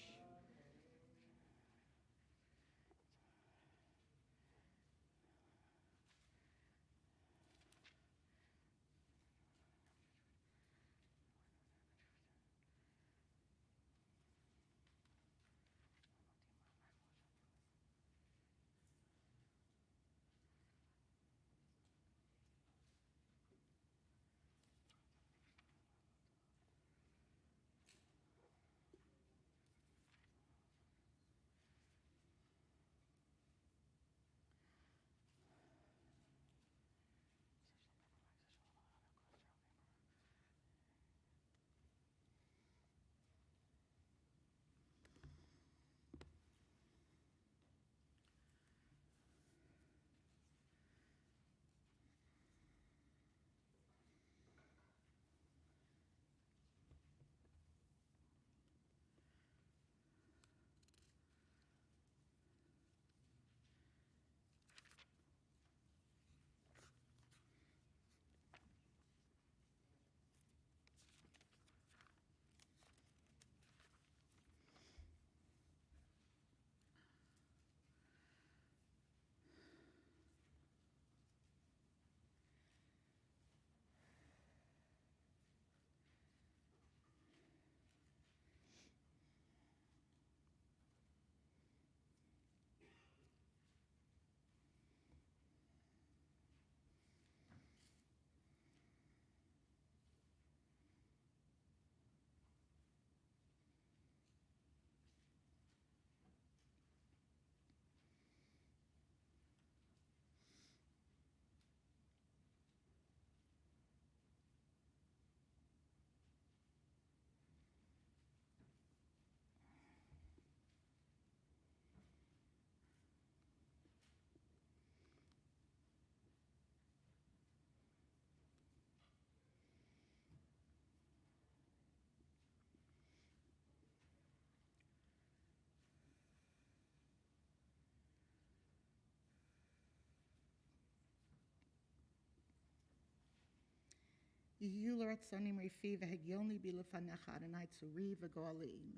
May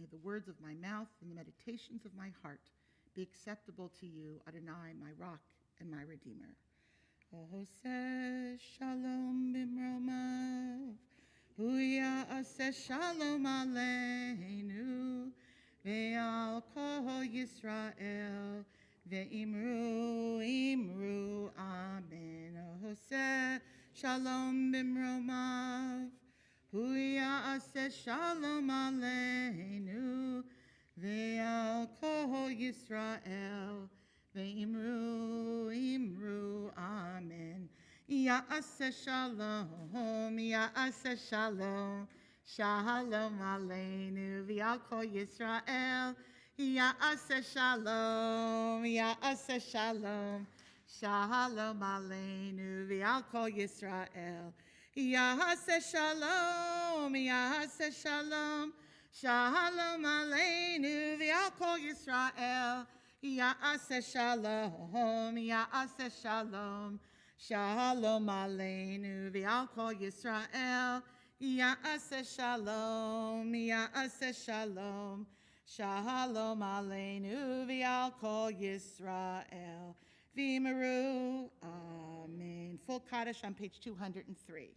the words of my mouth and the meditations of my heart be acceptable to you, Adonai, my rock and my redeemer. Oseh shalom bimromav, huya aseh shalom aleinu, ve'al kol Yisrael, ve'imru imru amen. Oseh shalom bimromav, huya aseh shalom aleinu, ve'al kol Yisrael, ve'imru imru amen. Ya'aseh shalom, ya'aseh shalom, shalom aleinu, ve'al kol Yisrael. Ya'aseh shalom, ya'aseh shalom, shalom aleinu, ve'al kol Yisrael. Ya'aseh shalom, ya'aseh shalom, shalom aleinu, ve'al kol Yisrael. Ya'aseh shalom, ya'aseh shalom, shalom aleinu, ve'al kol Yisrael. Ya'aseh shalom, ya'aseh shalom, shalom aleinu, ve'al kol Yisrael. V'imru, amen. Full Kaddish on page 203.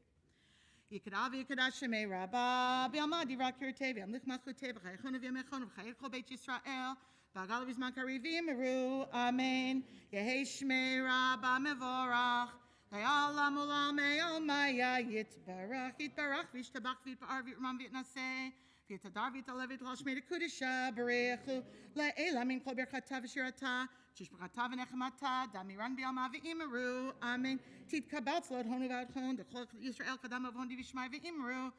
Yikadav yikadash shemei rabba, b'yamadi rak yirtei, v'yamlich malchutei, v'chayechonu v'yamechonu, v'chayet kol beit Yisrael, v'agal v'zman kari v'imru, amen. Yehei shmei rabba mevorach, Ha'olam olam me'omaya yitbarach, yitbarach v'yishtabach v'yitpa'ar v'yitram v'yitnaseh, v'yitadar v'yitaleh v'yitlal shmei dekudisha, b'rechu le'ela min kol berchata v'shirata, Shishbrata v'nechemata, damiran b'yama v'imru, amen. Titkabal tzlot honu v'adchon, d'chol Yisrael kadam avon divishmai v'imru.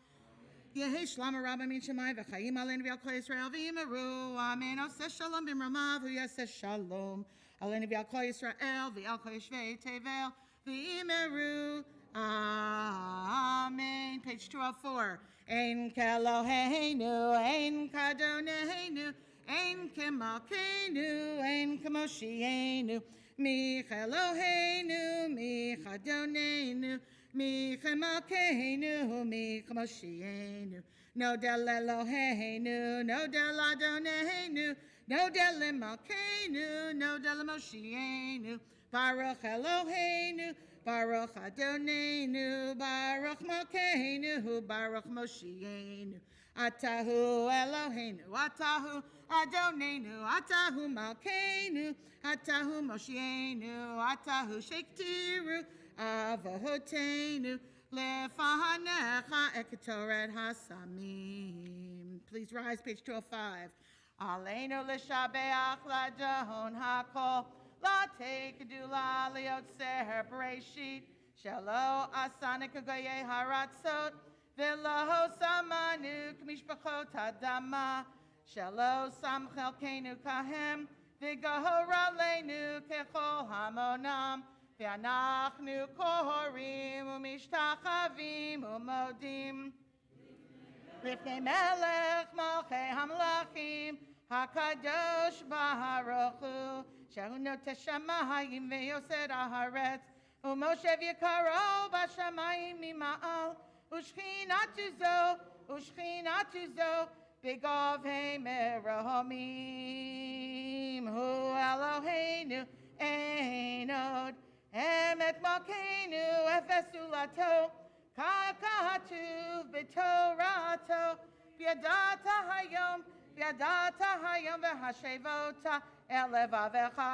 Yehei shlama rabba min shemai v'chayim alein v'yal kol Yisrael v'imru, amen. Oseh shalom b'mramav, v'yaseh shalom alein v'yal kol Yisrael v'yal kol Yishvei tevel v'imru, amen. page 204. Ein Keloheinu, ein Kadoneinu, ein Kemalkeinu, ein Kemoshienu, Mi Eloheinu, Mi Chadonenu, Mi Chemalkeinu, Mi Chemoshienu. No del Eloheinu, no del Adonenu, no del Malkeinu, no del Moshienu. Baruch Eloheinu, Baruch Adonenu, Baruch Malkeinu, Baruch Moshienu. Atahu Eloheinu, Atahu Adonenu, Atahu Malkeinu, Atahu Moshienu, Atahu Shektiru, Avahotenu, Lefahanecha Eketoret Hasamim. Please rise, page 205. Aleinu l'shabeach ladon hakol, la tekedula liotzer bereshit, shelo asana kagoye haratzot, v'lo samanu k'mishpachot hadama, shelo sam chelkenu kahem, v'gohor aleinu kechol hamonam, v'anachnu kohorim u'mishtachavim u'modim. Lifnei melech malchei hamlachim, hakadosh baruch hu, shehu noteh shamayim ve'yosed haaretz, u'moshev yikaro b'shamayim mima'al, u'shchinatu zo, b'govhei merahomim, hu Eloheinu ein od, emet malkeinu efes ulato, Kakatuv b'torato, v'yadata hayom v'hashevota elevavecha,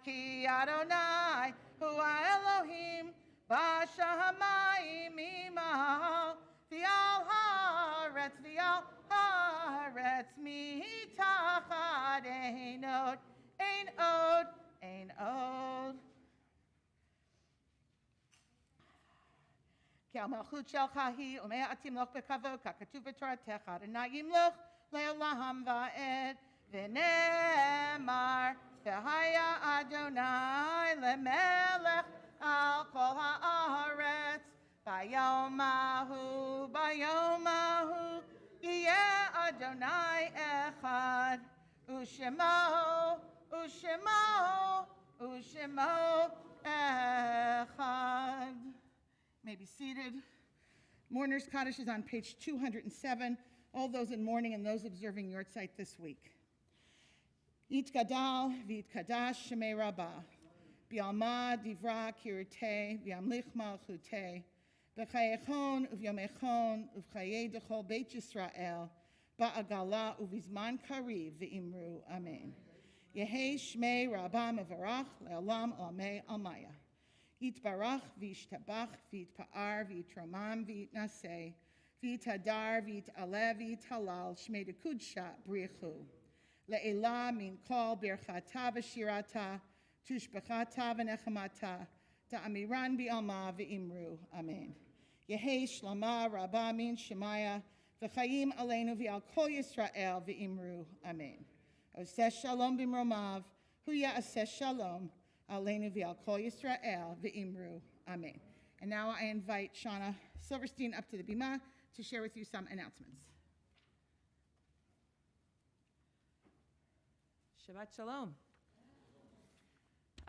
ki Adonai hu Elohim b'shamayim imahal, v'al haaretz mitachad ein od. כי המלכות שלך היא ומעטים לך בכבוד, ככתוב בתורתך, אדוני ימלוך לעולם ועד, ונאמר, והיה אדוני למלך על כל הארץ, ביום ההוא יהיה אדוני אחד, ושמו אחד. May be seated. Mourner's Kaddish is on page 207. All those in mourning and those observing Yortzeit this week. Yitgadal v'yitkadash shemei Rabbah, b'alma divra kirtei v'yamlich malchutei, b'chayechon uvyomechon uv'chayei dechol beit Yisrael, ba'agala uvizman kariv v'imru. Amen. Yehei shmei Rabbah mevarach le'olam olamei almaya. Yitbarach v'yishtabach v'yitpa'ar v'yitromam v'yitnaseh v'yitadar v'yit'aleh v'yithalal shmei dekudsha brichu le'elah min kol birchata v'shirata tushbachata v'nechamata ta'amiran bi'alma v'imru. Amen. Yehei shlama rabba min shemaya v'chayim aleinu v'al kol Yisrael v'imru. Amen. Oseh shalom b'mromav hu ya'aseh shalom Aleinu v'al kol Yisrael v'imru. Amen. And now I invite Shauna Silverstein up to the bima to share with you some announcements. Shabbat Shalom.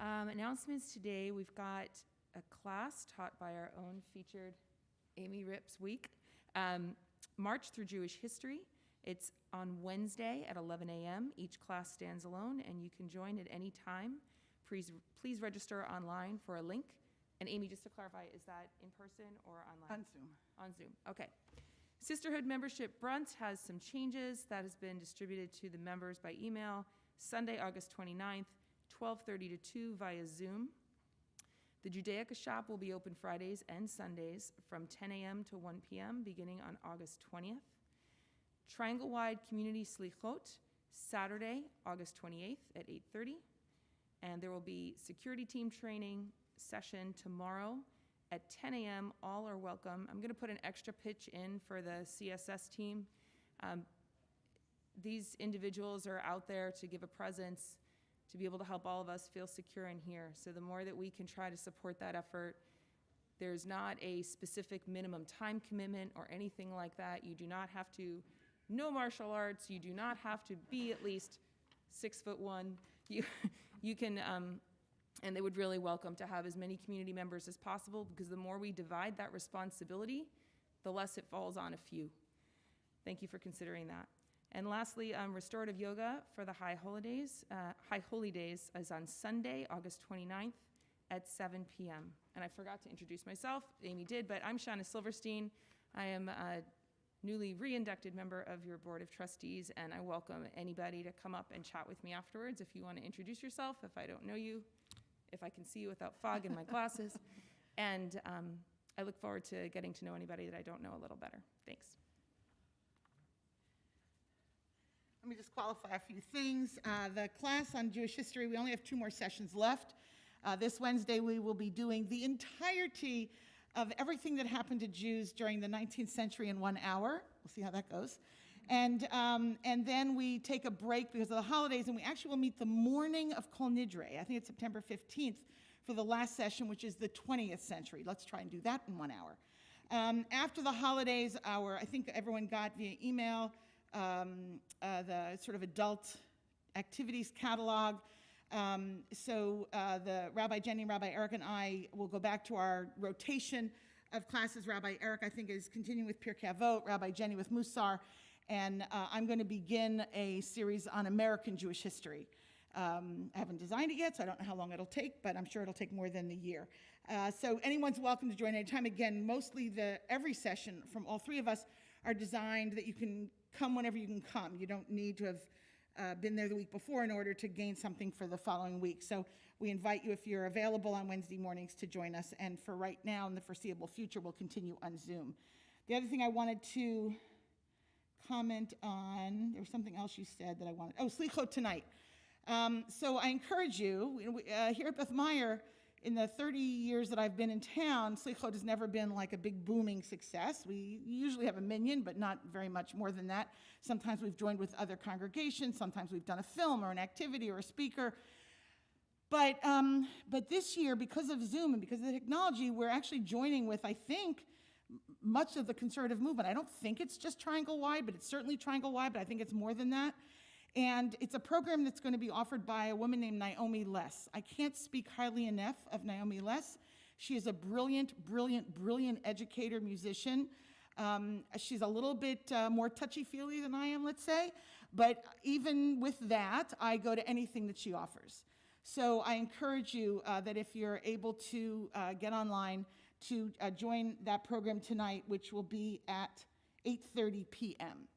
Announcements today. We've got a class taught by our own featured Amy Rips Week, March through Jewish History. It's on Wednesday at 11 a.m. Each class stands alone, and you can join at any time. Please register online for a link. And Amy, just to clarify, is that in person or online? On Zoom. On Zoom, okay. Sisterhood membership Brunch has some changes that has been distributed to the members by email. Sunday, August 29th, 12:30 to 2 via Zoom. The Judaica shop will be open Fridays and Sundays from 10 a.m. to 1 p.m. beginning on August 20th. Triangle-wide community slichot, Saturday, August 28th at 8:30. And there will be security team training session tomorrow at 10 a.m. All are welcome. I'm going to put an extra pitch in for the CSS team. These individuals are out there to give a presence, to be able to help all of us feel secure in here. So the more that we can try to support that effort, There's not a specific minimum time commitment or anything like that. You do not have to know martial arts. You do not have to be at least 6'1". You can, and they would really welcome to have as many community members as possible, because the more we divide that responsibility, the less it falls on a few. Thank you for considering that. And lastly, restorative yoga for the High Holy Days is on Sunday, August 29th at 7 p.m. And I forgot to introduce myself. Amy did, but I'm Shauna Silverstein. I am a newly re-inducted member of your Board of Trustees, and I welcome anybody to come up and chat with me afterwards if you want to introduce yourself, if I don't know you, if I can see you without fog in my glasses. And I look forward to getting to know anybody that I don't know a little better. Thanks. Let me just qualify a few things. The class on Jewish history, we only have 2 more sessions left. This Wednesday, we will be doing the entirety of everything that happened to Jews during the 19th century in 1 hour. We'll see how that goes. And then we take a break because of the holidays, and we actually will meet the morning of Kol Nidre. I think it's September 15th for the last session, which is the 20th century. Let's try and do that in 1 hour. After the holidays, I think everyone got via email the sort of adult activities catalog. So the Rabbi Jenny, Rabbi Eric, and I will go back to our rotation of classes. Rabbi Eric, I think, is continuing with Pirkei Avot, Rabbi Jenny with Musar, and I'm going to begin a series on American Jewish history. I haven't designed it yet, so I don't know how long it'll take, but I'm sure it'll take more than a year. So anyone's welcome to join anytime. Again, mostly every session from all 3 of us are designed that you can come whenever you can come. You don't need to have been there the week before in order to gain something for the following week. So we invite you, if you're available on Wednesday mornings, to join us. And for right now, in the foreseeable future, we'll continue on Zoom. The other thing I wanted to comment on, there was something else you said that I wanted. Oh, Slichot tonight. So I encourage you, here at Beth Meyer, in the 30 years that I've been in town, Slichot has never been like a big booming success. We usually have a minyan, but not very much more than that. Sometimes we've joined with other congregations. Sometimes we've done a film or an activity or a speaker. But this year, because of Zoom and because of the technology, we're actually joining with, I think, much of the conservative movement. I don't think it's just triangle-wide, but it's certainly triangle-wide, but I think it's more than that. And it's a program that's going to be offered by a woman named Naomi Less. I can't speak highly enough of Naomi Less. She is a brilliant, brilliant, brilliant educator, musician. She's a little bit more touchy-feely than I am, let's say. But even with that, I go to anything that she offers. So I encourage you that if you're able to get online, to join that program tonight, which will be at 8:30 p.m.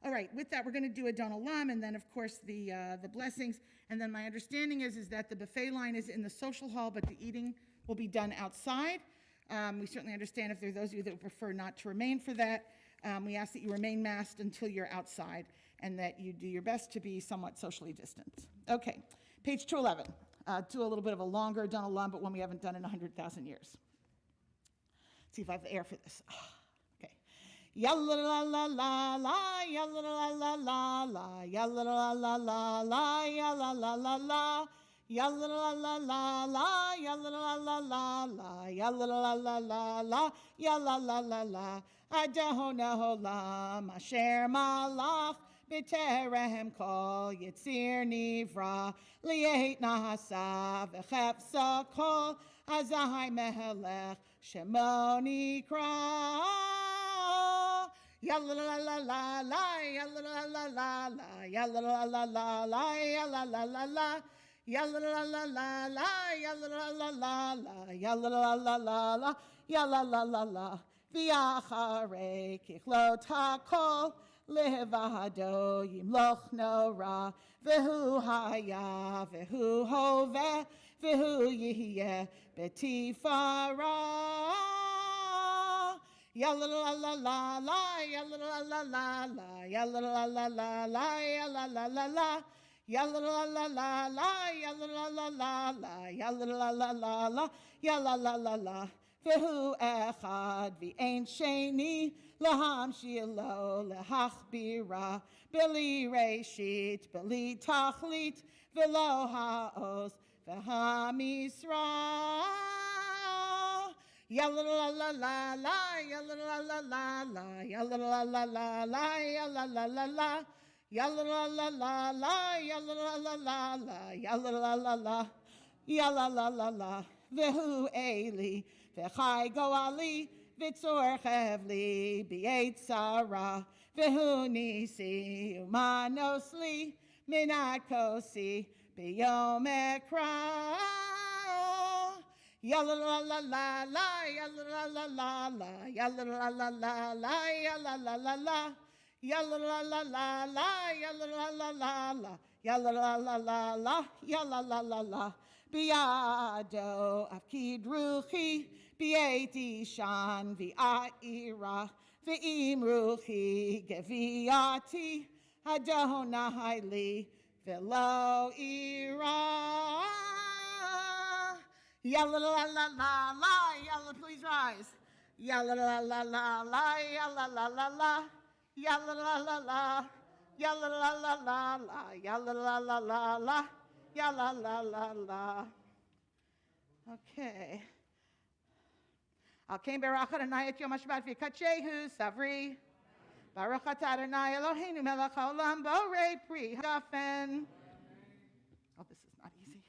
All right, with that, we're going to do a Don Olam, and then, of course, the blessings. And then my understanding is that the buffet line is in the social hall, but the eating will be done outside. We certainly understand if there are those of you that would prefer not to remain for that. We ask that you remain masked until you're outside, and that you do your best to be somewhat socially distant. Okay, page 211. Do a little bit of a longer Don Olam, but one we haven't done in 100,000 years. Let's see if I have the air for this. Yalla la la la la, yalla la la la la, yalla la la la la, yalla la la la, yalla la la la la, yalla la la la la, yalla la la la la, yalla la la la. Adonai Olam Asher Malach b'terem kol Yitzir Nivra li'eit nahasa v'chefsa kol Azai Melech Shemo Nikra. Yalla la la la la, yalla la la la la, yalla la la la la, yalla la la la, yalla la la la la, yalla la la la la, yalla la la la la, yalla la la la. V'acharei kichlot hakol levado yimloch nora v'hu haya v'hu hoveh v'hu yihyeh betifara. Yalla la la la la, yalla la la la la, yalla la la la la, yalla la la la, yalla la la la la, yalla la la la la, yalla la la la la, yalla la la la. V'hu echad v'ein sheni lahamshir lo lehachbira b'li reshit b'li tachlit v'lo ha'os v'hamisra. Yalla la la la la, yalla la la la la, yalla la la la la, yalla la la la. Yalla la la la la, yalla la la la la, yalla la la la, yalla la la la. Vehu Eli, vechai goali, vitzor chevli, bi'et Sarah, vehu nisi, umanosli, minat kosi, biyom ekra. Yalla la la la la, yalla la la la la, yalla la la la la, yalla la la la. Yalla la la la la, yalla la la la la, yalla la la la la, yalla la la la. Biado afkid ruchi, bieti shan vi'aira, ve'im ruchi geviati, Adonai li velo ira. Yalla la la la la, yalla please rise. Yalla la la la la, yalla la la la. Yalla la la la, yalla la la la la, yalla la la la la, yalla la la la. Okay. Al-Kain Barach Adonai et Yom HaShabbat v'yikachehu savri. Baruch atah Adonai Eloheinu melech haolam borei pri hagafen. Oh, this is not easy.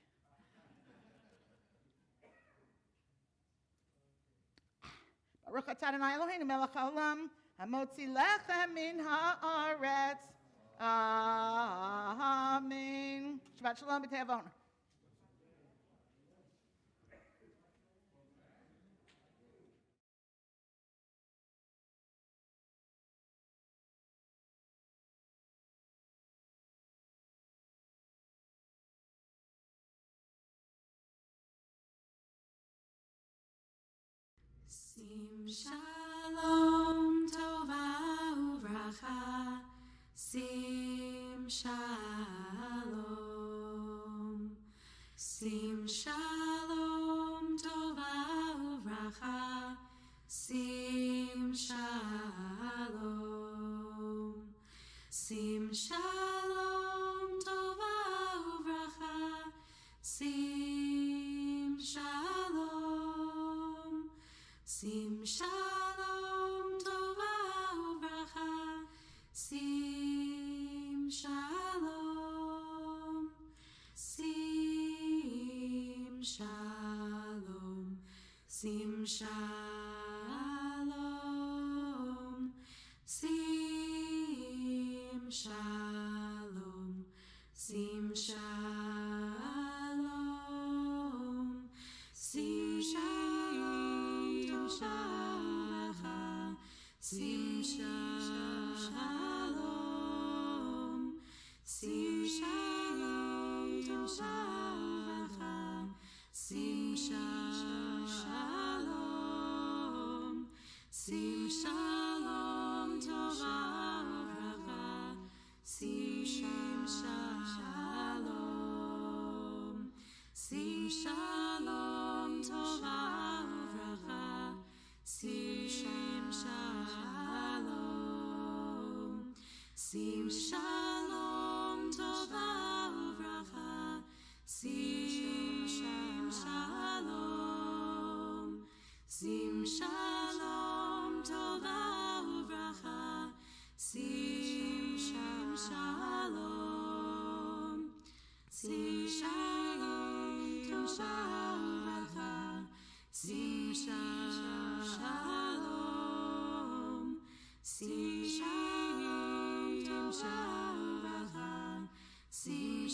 Baruch atah Adonai Eloheinu melech haolam. Hamotzi lechem min haaretz. Amen. Shabbat Shalom b'teavon. Sim shalom tova uvracha, sim shalom, sim shalom tova uvracha, sim shalom, sim shalom tova uvracha, sim shalom. Sim shalom tova uvracha, sim shalom, sim shalom, sim shalom, sim shalom, sim shalom, sim shalom. Sim shalom, sim shalom, sim shalom, sim shalom, tova uvracha, sim shalom, sim shalom, tova uvracha. Sim shalom, sim shalom, tova uvracha, sim shalom, sim shalom, tova uvracha, sim shalom, sim shalom, tova uvracha, sim shalom, sim shalom, tova uvracha, sim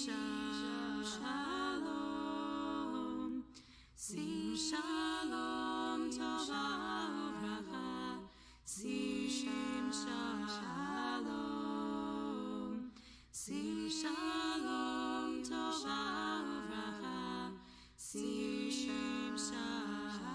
shalom, sim shalom, tova uvracha, sim shalom, sim shalom, tova uvracha, sim shalom.